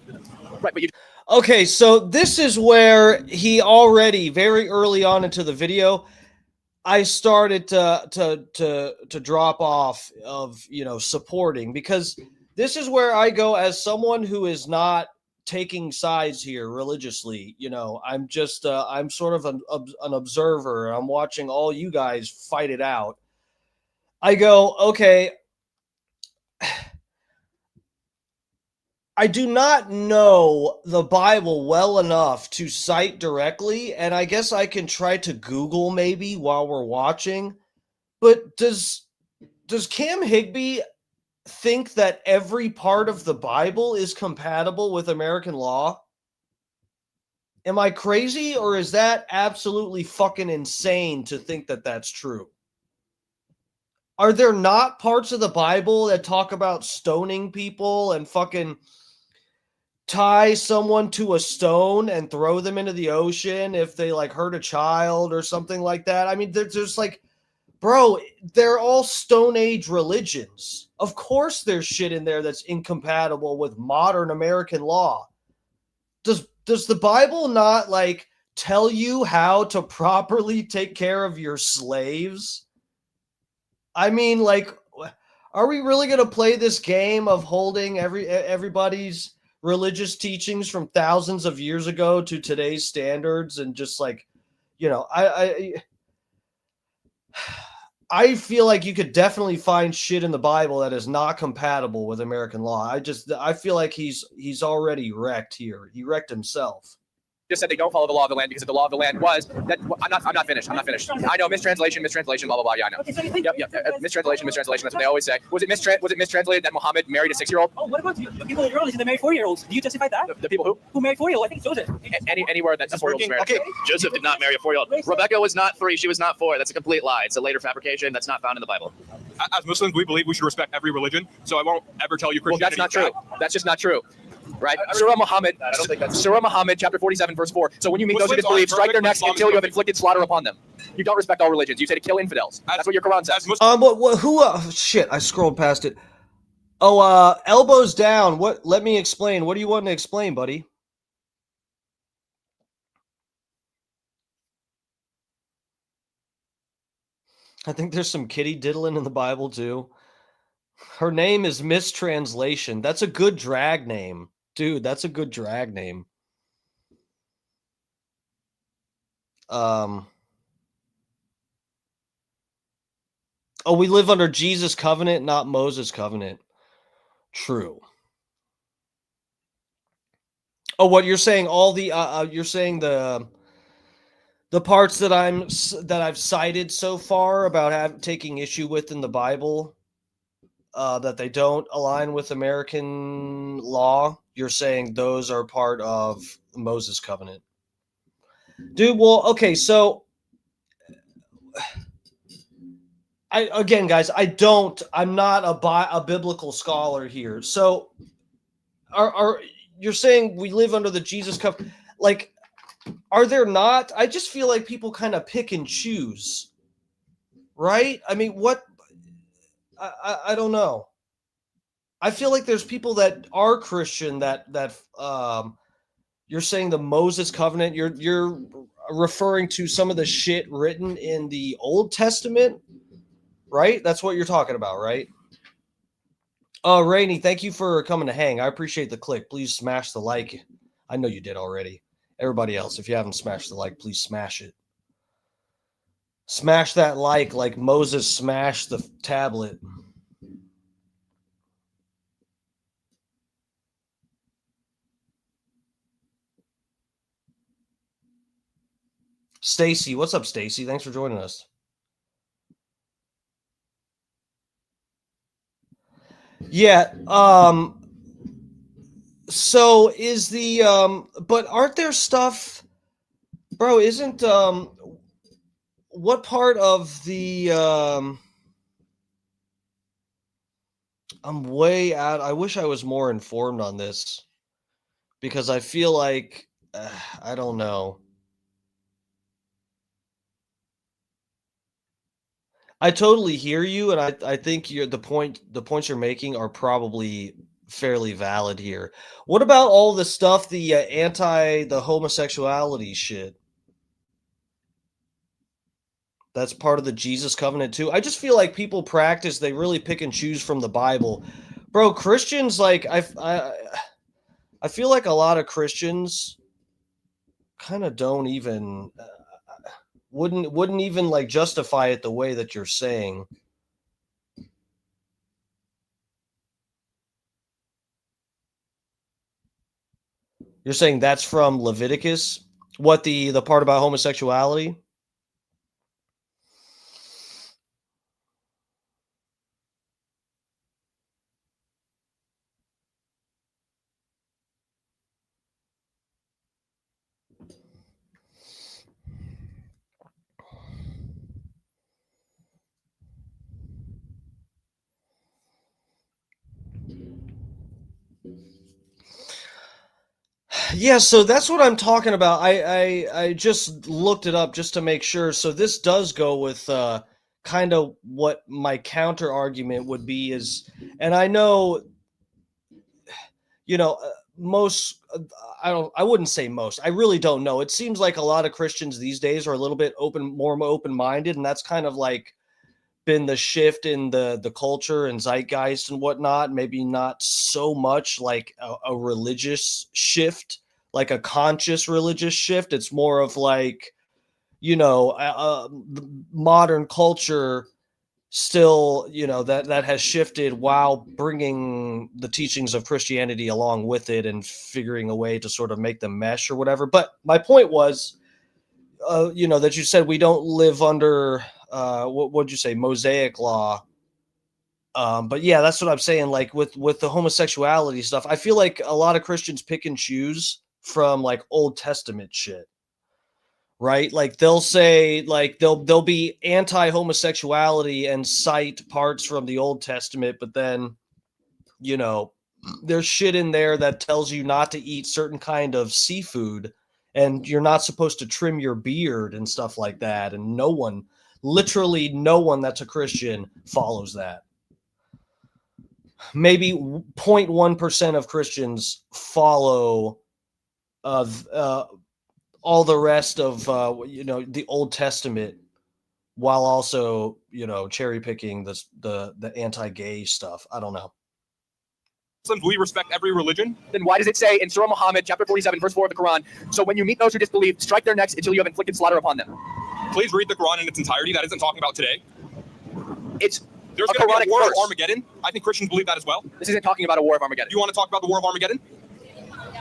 Right, but you. Okay, so this is where he already very early on into the video, I started to drop off of supporting, because this is where I go as someone who is not taking sides here religiously. I'm just I'm sort of an observer. I'm watching all you guys fight it out. I go, okay, I do not know the Bible well enough to cite directly, and I guess I can try to Google maybe while we're watching. But does Cam Higbee think that every part of the Bible is compatible with American law? Am I crazy, or is that absolutely fucking insane to think that that's true? Are there not parts of the Bible that talk about stoning people and fucking tie someone to a stone and throw them into the ocean if they hurt a child or something like that? I mean, there's bro, they're all Stone Age religions. Of course there's shit in there that's incompatible with modern American law. does the Bible not like tell you how to properly take care of your slaves? I mean, like, are we really going to play this game of holding everybody's religious teachings from thousands of years ago to today's standards and just like, I feel like you could definitely find shit in the Bible that is not compatible with American law. I feel like he's already wrecked here. He wrecked himself. Just said they don't follow the law of the land because the law of the land was that I'm not finished. I know mistranslation, blah blah blah. Yeah, I know. Okay, so you think, Yep. Mistranslation. That's what they always say. Was it mistranslated that Muhammad married a 6-year-old? oh, what about the people in your religion that marry 4-year-olds? Do you justify that? The people who Who married 4-year-old? I think Joseph. anywhere that a 4-year-old married. Okay, Joseph did not marry a 4-year-old. Rebecca was not 3. She was not 4. That's a complete lie. It's a later fabrication. That's not found in the Bible. As Muslims, we believe we should respect every religion. So I won't ever tell you Well, Christianity. that's not true. That's just not true. Right? Surah Muhammad, chapter 47, verse 4. So when you meet those who disbelieve, strike their necks until you have inflicted slaughter upon them. You don't respect all religions. You say to kill infidels. That's what your Quran says. Shit, I scrolled past it. Oh, elbows down. What? Let me explain. What do you want to explain, buddy? I think there's some kitty diddling in the Bible too. Her name is Mistranslation. That's a good drag name. Dude, that's a good drag name. Oh, we live under Jesus' covenant, not Moses' covenant. True. Oh, what you're saying? All the you're saying the parts that I've cited so far about taking issue with in the Bible, that they don't align with American law. You're saying those are part of Moses' covenant, dude. Well, okay, so guys, I'm not a biblical scholar here. So are you're saying we live under the Jesus covenant? Like, are there not? I just feel like people kind of pick and choose, right? I mean, what? I don't know. I feel like there's people that are Christian that you're saying the Moses covenant. You're referring to some of the shit written in the Old Testament. Right? That's what you're talking about, right? Rainey, thank you for coming to hang. I appreciate the click. Please smash the like. I know you did already. Everybody else, if you haven't smashed the like, please smash it. Smash that like Moses smashed the tablet. Stacy, what's up, Stacy? Thanks for joining us. Yeah, so is the but aren't there stuff, bro, isn't what part of the I'm way out. I wish I was more informed on this because I feel like I don't know. I totally hear you, and I think the points you're making are probably fairly valid here. What about all the stuff, the homosexuality shit? That's part of the Jesus covenant too. I just feel like people they really pick and choose from the Bible, bro. Christians, like I feel like a lot of Christians kind of don't even. Wouldn't even like justify it the way that you're saying. You're saying that's from Leviticus? What the part about homosexuality? Yeah, so that's what I'm talking about. I just looked it up just to make sure. So this does go with kind of what my counter argument would be is, and I know, most, I wouldn't say most, I really don't know. It seems like a lot of Christians these days are a little bit more open-minded, and that's kind of like been the shift in the culture and zeitgeist and whatnot. Maybe not so much like a religious shift, like a conscious religious shift. It's more of like, modern culture still, that has shifted while bringing the teachings of Christianity along with it and figuring a way to sort of make them mesh or whatever. But my point was, that you said we don't live under, what would you say, Mosaic law. But yeah, that's what I'm saying. Like with the homosexuality stuff, I feel like a lot of Christians pick and choose from like Old Testament shit. Right? Like they'll say, like they'll be anti-homosexuality and cite parts from the Old Testament, but then, there's shit in there that tells you not to eat certain kind of seafood, and you're not supposed to trim your beard and stuff like that. And literally no one that's a Christian follows that. Maybe 0.1% of Christians follow all the rest of the Old Testament, while also cherry picking the anti-gay stuff. I don't know. Muslims, we respect every religion. Then why does it say in Surah Muhammad, chapter 47, verse 4 of the Quran, so when you meet those who disbelieve, strike their necks until you have inflicted slaughter upon them? Please read the Quran in its entirety. That isn't talking about today. There's going to be a war of Armageddon. I think Christians believe that as well. This isn't talking about a war of Armageddon. You want to talk about the war of Armageddon?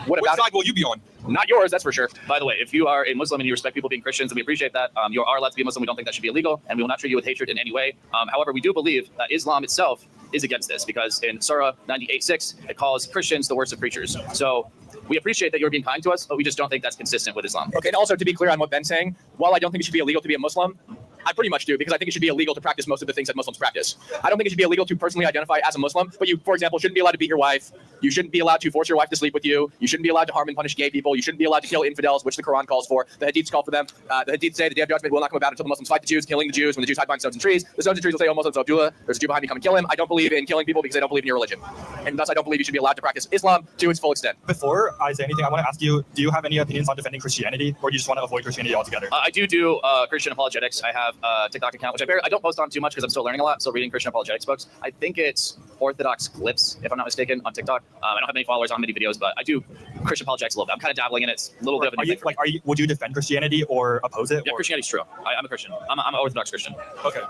What Which about side will you be on? Not yours, that's for sure. By the way, if you are a Muslim and you respect people being Christians, and we appreciate that, you are allowed to be a Muslim. We don't think that should be illegal, and we will not treat you with hatred in any way. However, we do believe that Islam itself is against this, because in Surah 98:6, it calls Christians the worst of creatures. So we appreciate that you're being kind to us, but we just don't think that's consistent with Islam. Okay, and also to be clear on what Ben's saying, while I don't think it should be illegal to be a Muslim, I pretty much do, because I think it should be illegal to practice most of the things that Muslims practice. I don't think it should be illegal to personally identify as a Muslim, but you, for example, shouldn't be allowed to beat your wife. You shouldn't be allowed to force your wife to sleep with you. You shouldn't be allowed to harm and punish gay people. You shouldn't be allowed to kill infidels, which the Quran calls for. The Hadiths call for them. The Hadiths say the day of judgment will not come about until the Muslims fight the Jews, killing the Jews. When the Jews hide behind stones and trees, the stones and trees will say, "Oh, Muslims, oh, Abdullah, there's a Jew behind me, come and kill him." I don't believe in killing people because I don't believe in your religion. And thus I don't believe you should be allowed to practice Islam to its full extent. Before I say anything, I want to ask you, do you have any opinions on defending Christianity, or do you just want to avoid Christianity altogether? I do Christian apologetics. I have a TikTok account, which I don't post on too much because I'm still learning a lot. Still reading Christian apologetics books. I think it's Orthodox Clips, if I'm not mistaken, on TikTok. I don't have many followers on many videos, but I do Christian apologetics a little bit. I'm kind of dabbling in it. It's a little bit of a would you defend Christianity or oppose it? Yeah, Christianity's true. I'm a Christian. I'm an Orthodox Christian. Okay.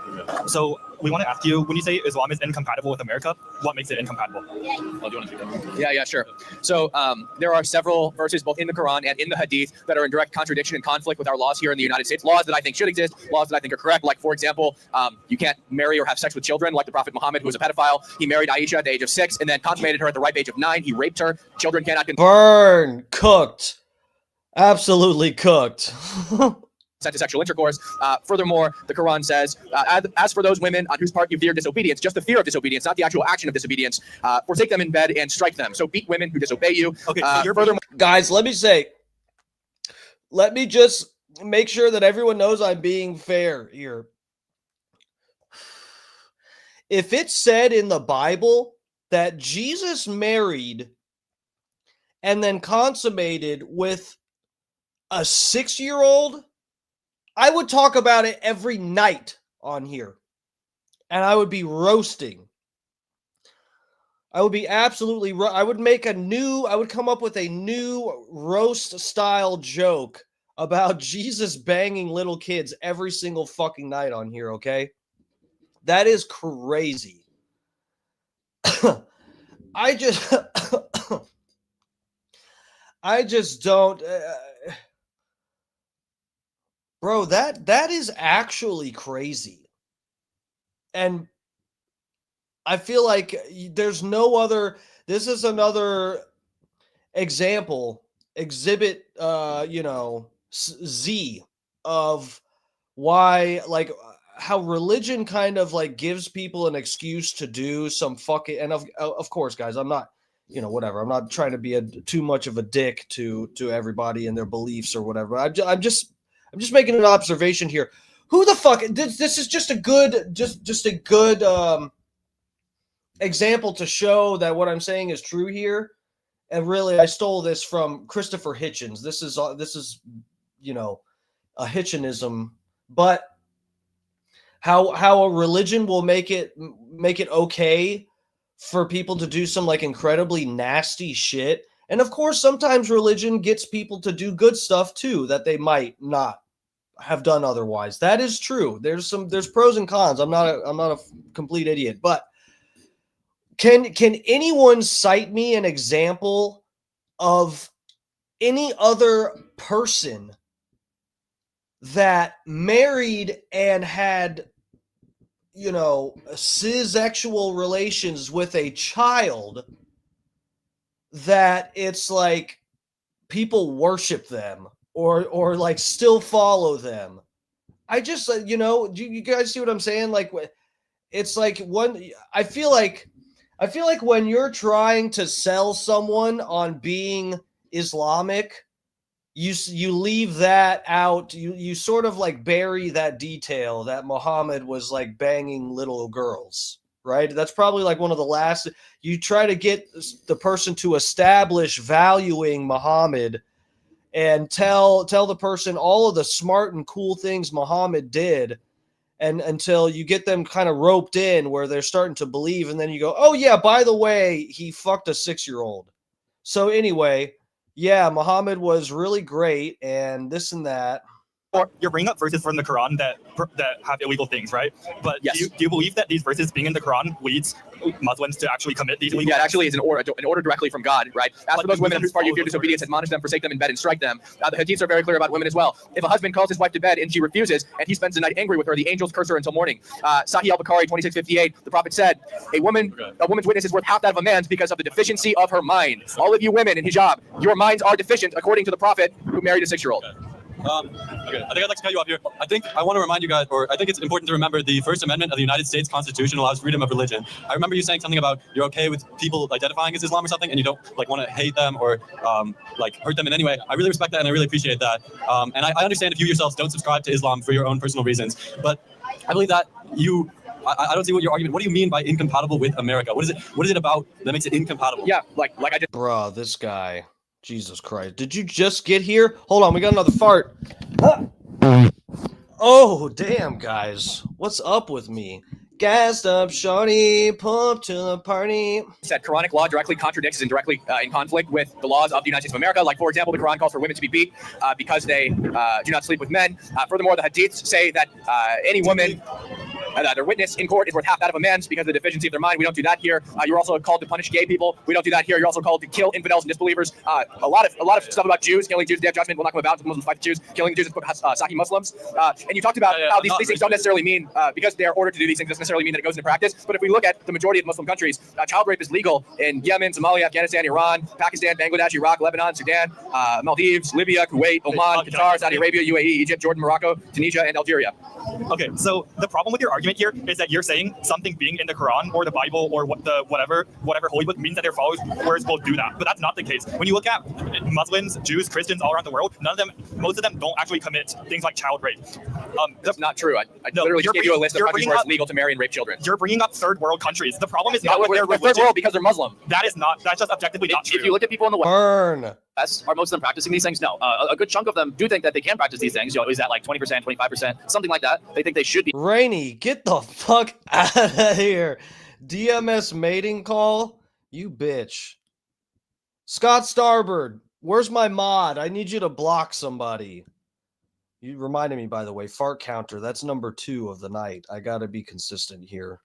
So we want to ask you, when you say Islam is incompatible with America, what makes it incompatible? Oh, do you want to take that? Yeah, sure. So there are several verses both in the Quran and in the Hadith that are in direct contradiction and conflict with our laws here in the United States. Laws that I think should exist, laws that I think are correct. Like, for example, you can't marry or have sex with children, like the Prophet Muhammad, who was a pedophile. He married Aisha at the age of 6 and then consummated her at the ripe age of 9. He raped her. Children cannot burn, cooked, absolutely cooked. To sexual intercourse. Furthermore, the Quran says, as for those women on whose part you fear disobedience, just the fear of disobedience, not the actual action of disobedience, forsake them in bed and strike them. So beat women who disobey you. Okay, furthermore, guys, let me just make sure that everyone knows I'm being fair here. If it's said in the Bible that Jesus married and then consummated with a 6-year-old, I would talk about it every night on here. And I would be roasting. I would be absolutely, I would come up with a new roast style joke about Jesus banging little kids every single fucking night on here, okay? That is crazy. I just don't, bro, that is actually crazy. And I feel like there's no other, this is another exhibit, Z of why, like, how religion kind of like gives people an excuse to do some fucking, and of course, guys, I'm not, whatever. I'm not trying to be too much of a dick to everybody and their beliefs or whatever. I'm just making an observation here. Who the fuck, this is just a good, just a good example to show that what I'm saying is true here. and really I stole this from Christopher Hitchens. This is you know, a Hitchenism, but how a religion will make it okay for people to do some like incredibly nasty shit. And of course, sometimes religion gets people to do good stuff too that they might not have done otherwise. That is true. There's pros and cons. I'm not a complete idiot, but can anyone cite me an example of any other person that married and had, you know, cis-sexual relations with a child that it's like people worship them or like still follow them? I just, you know, do you guys see what I'm saying? Like, it's like I feel like when you're trying to sell someone on being Islamic, you leave that out. You sort of like bury that detail that Muhammad was like banging little girls, right? That's probably like one of the last. You try to get the person to establish valuing Muhammad and tell the person all of the smart and cool things Muhammad did, and until you get them kind of roped in where they're starting to believe, and then you go, oh yeah, by the way, he fucked a 6-year-old. So anyway, yeah, Muhammad was really great and this and that. Or you're bringing up verses from the Quran that have illegal things, right? But Yes. do you believe that these verses being in the Quran leads Muslims to actually commit these illegal Yeah, it acts? actually is an order directly from God, right? As for those women whose part you fear disobedience, admonish them, forsake them in bed, and strike them. The hadiths are very clear about women as well. If a husband calls his wife to bed and she refuses, and he spends the night angry with her, the angels curse her until morning. Sahih al-Bukhari 2658, the Prophet said, a woman's witness is worth half that of a man's because of the deficiency of her mind. All of you women in hijab, your minds are deficient, according to the Prophet who married a 6-year-old. Okay, I think I'd like to cut you off here. I want to remind you guys, or I think it's important to remember the First Amendment of the United States Constitution allows freedom of religion. I remember you saying something about you're okay with people identifying as Islam or something, and you don't like want to hate them or like hurt them in any way. I really respect that, and I really appreciate that. And I understand if you yourselves don't subscribe to Islam for your own personal reasons, but I believe that I don't see what your argument. What do you mean by incompatible with America? What is it about that makes it incompatible? Yeah, like I just. Bruh, this guy. Jesus Christ. Did you just get here? Hold on, we got another fart. Oh, damn, guys. What's up with me? Gassed up, shorty, pull up to the party. Said Quranic law directly contradicts and directly in conflict with the laws of the United States of America. Like, for example, the Quran calls for women to be beat because they do not sleep with men. Furthermore, the hadiths say that any woman... their witness in court is worth half that of a man's because of the deficiency of their mind. We don't do that here. You're also called to punish gay people. We don't do that here. You're also called to kill infidels and disbelievers. A lot of stuff about Jews, killing Jews, Day of Judgment will not come about. Muslims fight the Jews. Killing Jews is Sahih Muslims. And you talked about how these things don't necessarily mean, because they are ordered to do these things, doesn't necessarily mean that it goes into practice. But if we look at the majority of Muslim countries, child rape is legal in Yemen, Somalia, Afghanistan, Iran, Pakistan, Bangladesh, Iraq, Lebanon, Sudan, Maldives, Libya, Kuwait, Oman, Qatar, Saudi Arabia, UAE, Egypt, Jordan, Morocco, Tunisia, and Algeria. Okay, so the problem with your argument here is that you're saying something being in the Quran or the Bible or whatever holy book means that their followers will do that. But that's not the case. When you look at Muslims, Jews, Christians all around the world, most of them don't actually commit things like child rape. That's not true. I literally just gave you a list of countries where it's legal to marry and rape children. You're bringing up third world countries. The problem is not with their religion. Third world because they're Muslim. That's just objectively not true. If you look at people in the West, Burn. are most of them practicing these things? No. A good chunk of them do think that they can practice these things. Is that like 20%, 25%, something like that? They think they should be. Rainey, get the fuck out of here. DMS mating call? You bitch. Scott Starbird, where's my mod? I need you to block somebody. You reminded me, by the way, fart counter. That's number 2 of the night. I gotta be consistent here.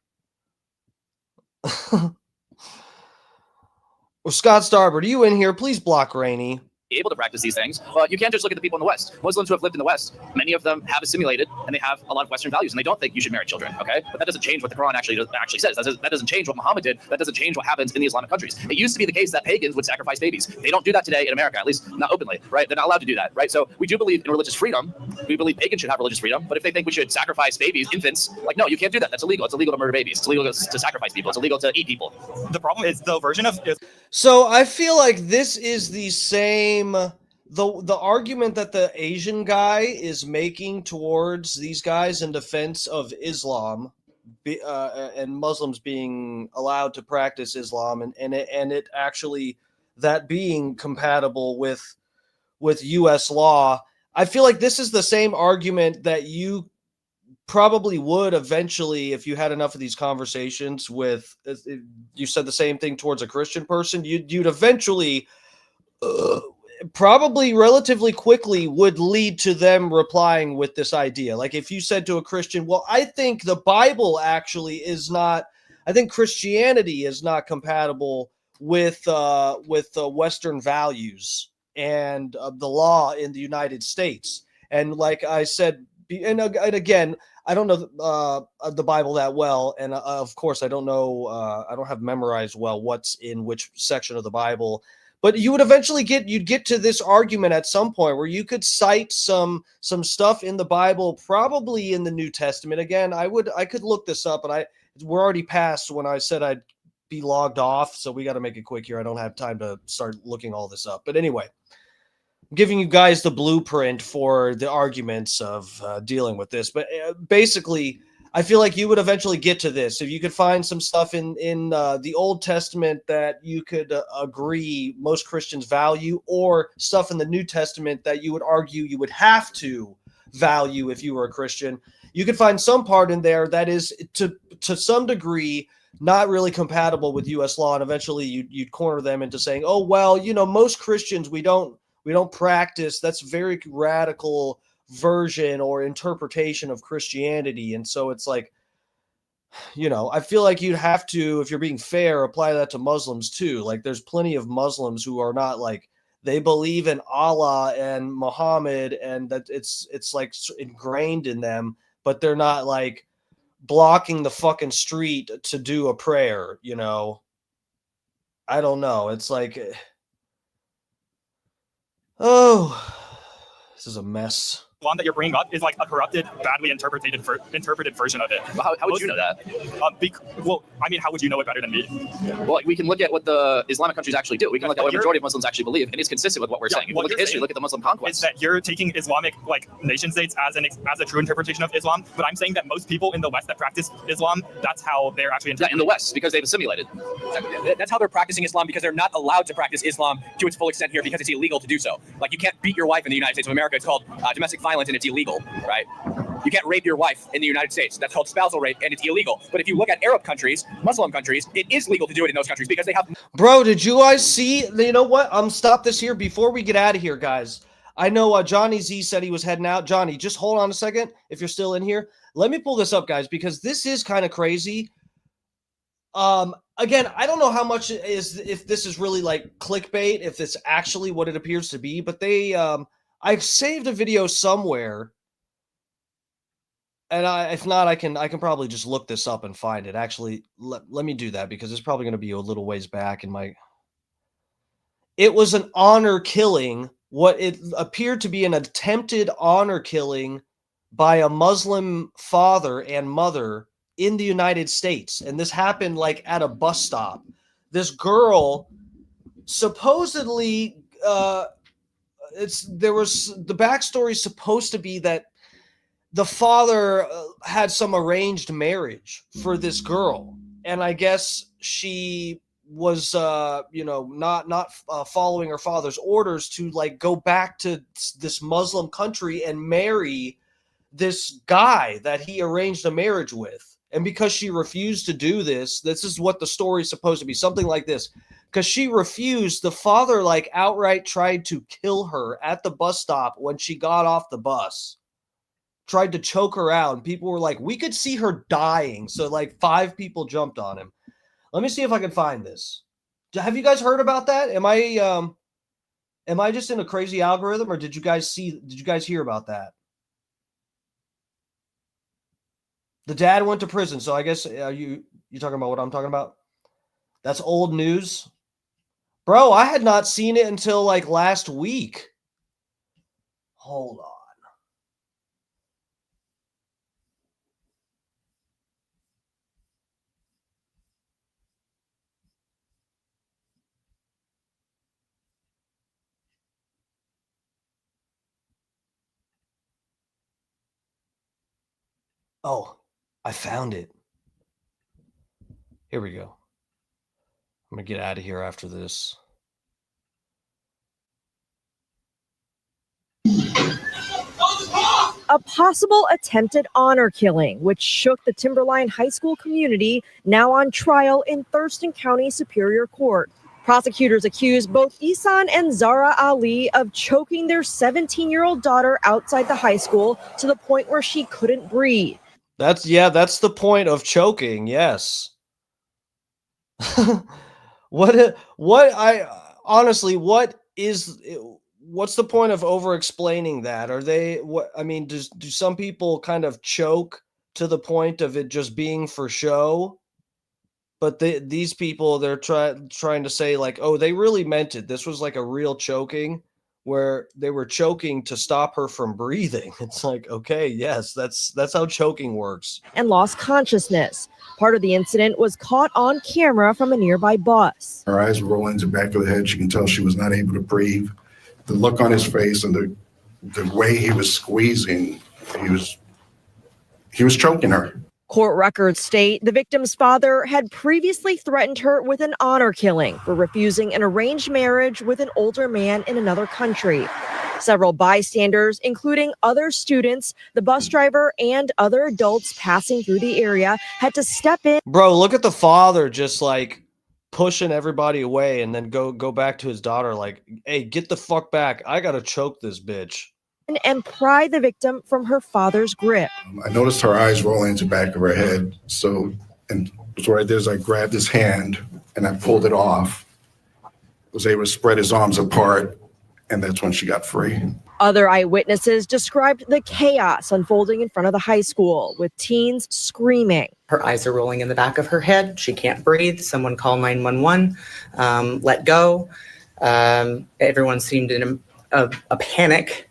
Well, Scott Starbird, are you in here? Please block Rainey. Able to practice these things, but you can't just look at the people in the West. Muslims who have lived in the West, many of them have assimilated and they have a lot of Western values, and they don't think you should marry children. Okay, but that doesn't change what the Quran actually says. That doesn't change what Muhammad did. That doesn't change what happens in the Islamic countries. It used to be the case that pagans would sacrifice babies. They don't do that today in America, at least not openly, right? They're not allowed to do that, right? So we do believe in religious freedom. We believe pagans should have religious freedom, but if they think we should sacrifice babies, infants, like, no, you can't do that. That's illegal. It's illegal to murder babies. It's illegal to sacrifice people. It's illegal to eat people. The problem is the version of. So I feel like this is the same. The argument that the Asian guy is making towards these guys in defense of Islam and Muslims being allowed to practice Islam and it actually that being compatible with US law. I feel like this is the same argument that you probably would eventually, if you had enough of these conversations with, you said the same thing towards a Christian person, you'd eventually probably relatively quickly would lead to them replying with this idea. Like if you said to a Christian, well, I think the Bible actually is not, I think Christianity is not compatible with Western values and the law in the United States. And like I said, and again, I don't know the Bible that well, and of course, I don't know. I don't have memorized well what's in which section of the Bible. But you would eventually get to this argument at some point where you could cite some stuff in the Bible, probably in the New Testament. Again, I could look this up, and we're already past when I said I'd be logged off, so we got to make it quick here. I don't have time to start looking all this up. But anyway, I'm giving you guys the blueprint for the arguments of dealing with this. But basically, I feel like you would eventually get to this. If you could find some stuff in the Old Testament that you could agree most Christians value, or stuff in the New Testament that you would argue you would have to value if you were a Christian, you could find some part in there that is to some degree not really compatible with U.S. law, and eventually you'd corner them into saying, oh, well, most Christians, we don't practice, that's very radical version or interpretation of Christianity. And so it's like, I feel like you'd have to, if you're being fair, apply that to Muslims too. Like there's plenty of Muslims who are not like, they believe in Allah and Muhammad and that it's like ingrained in them, but they're not like blocking the fucking street to do a prayer, I don't know. It's like, oh, this is a mess. One that you're bringing up is like a corrupted, badly interpreted version of it. How would you know that? Well, I mean, how would you know it better than me? Well, we can look at what the Islamic countries actually do. We can look at what a majority of Muslims actually believe, and it's consistent with what we're saying. If you look at history, look at the Muslim conquest. Is that you're taking Islamic nation states as a true interpretation of Islam, but I'm saying that most people in the West that practice Islam, that's how they're actually interpreting. Yeah, in the West, because they've assimilated. That's how they're practicing Islam, because they're not allowed to practice Islam to its full extent here because it's illegal to do so. Like you can't beat your wife in the United States of America. It's called domestic violence and it's illegal, right? You can't rape your wife in the United States. That's called spousal rape and it's illegal. But if you look at Arab countries, Muslim countries, it is legal to do it in those countries because they have... Bro, did you guys see? You know what? Stop this here before we get out of here, guys. I know Johnny Z said he was heading out. Johnny, just hold on a second if you're still in here. Let me pull this up, guys, because this is kind of crazy. Again, I don't know how much if this is really like clickbait, if it's actually what it appears to be, but I've saved a video somewhere, and if not, I can probably just look this up and find it. Actually, let me do that because it's probably going to be a little ways back in my. It was an honor killing. What it appeared to be an attempted honor killing by a Muslim father and mother in the United States, and this happened like at a bus stop. This girl supposedly. The backstory is supposed to be that the father had some arranged marriage for this girl, and I guess she was not following her father's orders to like go back to this Muslim country and marry this guy that he arranged a marriage with. And because she refused to do this is what the story is supposed to be, something like this. Because she refused, the father like outright tried to kill her at the bus stop when she got off the bus. Tried to choke her out, and people were like, we could see her dying. So like 5 people jumped on him. Let me see if I can find this. Have you guys heard about that? Am I just in a crazy algorithm, or did you guys hear about that? The dad went to prison, so I guess you talking about what I'm talking about? That's old news. Bro, I had not seen it until like last week. Hold on. Oh, I found it. Here we go. I'm going to get out of here after this. A possible attempted honor killing, which shook the Timberline High School community, now on trial in Thurston County Superior Court. Prosecutors accuse both Ihsan and Zara Ali of choking their 17-year-old daughter outside the high school to the point where she couldn't breathe. That's the point of choking. Yes. What's the point of over explaining that? Are they do some people kind of choke to the point of it just being for show? But these people, they're trying to say like, oh, they really meant it. This was like a real choking where they were choking to stop her from breathing. It's like, okay, yes, that's how choking works. And lost consciousness. Part of the incident was caught on camera from a nearby bus. Her eyes were rolling to the back of the head. You can tell she was not able to breathe. The look on his face and the way he was squeezing, he was choking her. Court records state the victim's father had previously threatened her with an honor killing for refusing an arranged marriage with an older man in another country. Several bystanders, including other students, the bus driver, and other adults passing through the area, had to step in. Bro, look at the father just like pushing everybody away and then go back to his daughter like, hey, get the fuck back. I gotta choke this bitch. And pry the victim from her father's grip. I noticed her eyes rolling to the back of her head. So what I did is I grabbed his hand and I pulled it off. Was able to spread his arms apart, and that's when she got free. Other eyewitnesses described the chaos unfolding in front of the high school, with teens screaming. Her eyes are rolling in the back of her head. She can't breathe. Someone call 911. Let go. Everyone seemed in a panic.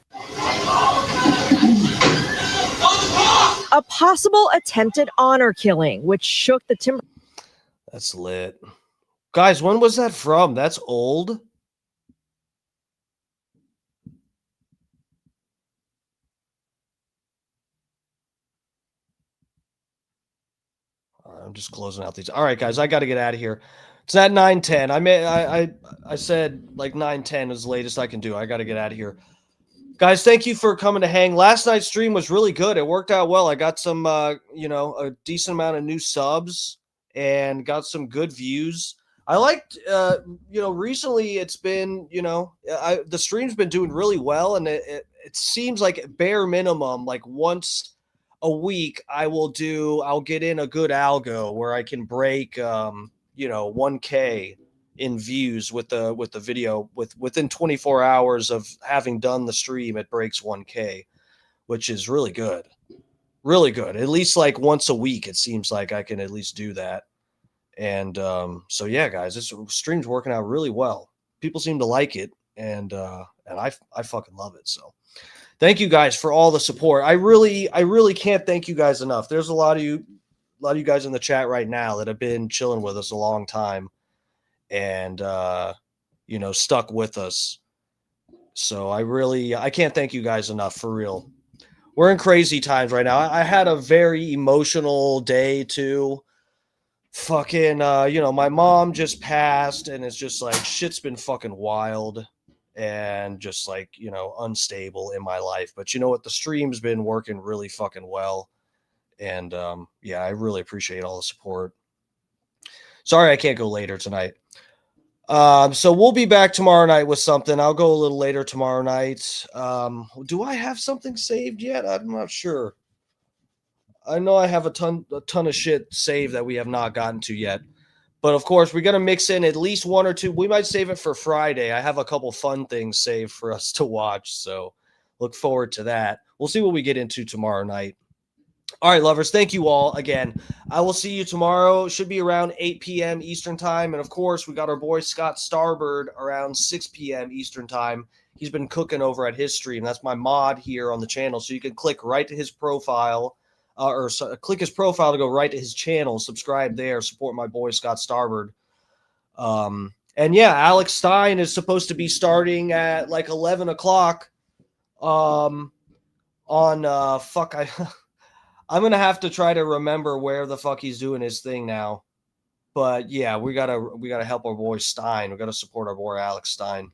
A possible attempted honor killing, which shook the Timber. That's lit. Guys, when was that from? That's old. I'm just closing out these. All right, guys, I got to get out of here. It's at 9:10. I said like 9:10 is the latest I can do. I got to get out of here. Guys, thank you for coming to hang. Last night's stream was really good. It worked out well. I got some, a decent amount of new subs and got some good views. I liked, recently it's been, the stream's been doing really well, and it seems like bare minimum, like once a week, I'll get in a good algo where I can break, 1K in views with the video within 24 hours of having done the stream. It breaks 1K, which is really good. At least like once a week, it seems like I can at least do that. And so yeah, guys, this stream's working out really well. People seem to like it, and I fucking love it. So thank you guys for all the support. I really can't thank you guys enough. There's a lot of you guys in the chat right now that have been chilling with us a long time and stuck with us. So I can't thank you guys enough, for real. We're in crazy times right now. I had a very emotional day too. Fucking my mom just passed, and it's just like shit's been fucking wild and just like, unstable in my life. But you know what? The stream's been working really fucking well. And I really appreciate all the support. Sorry I can't go later tonight. So we'll be back tomorrow night with something. I'll go a little later tomorrow night. Do I have something saved yet? I'm not sure. I know I have a ton of shit saved that we have not gotten to yet. But of course, we're going to mix in at least one or two. We might save it for Friday. I have a couple fun things saved for us to watch. So look forward to that. We'll see what we get into tomorrow night. All right, lovers, thank you all again. I will see you tomorrow. It should be around 8 p.m. Eastern time. And, of course, we got our boy Scott Starbird around 6 p.m. Eastern time. He's been cooking over at his stream. That's my mod here on the channel. So you can click right to his profile click his profile to go right to his channel. Subscribe there. Support my boy Scott Starbird. And, yeah, Alex Stein is supposed to be starting at like 11 o'clock I'm going to have to try to remember where the fuck he's doing his thing now. But yeah, we gotta help our boy Stein. We got to support our boy Alex Stein.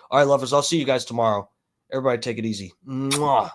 All right, lovers, I'll see you guys tomorrow. Everybody take it easy. Mwah.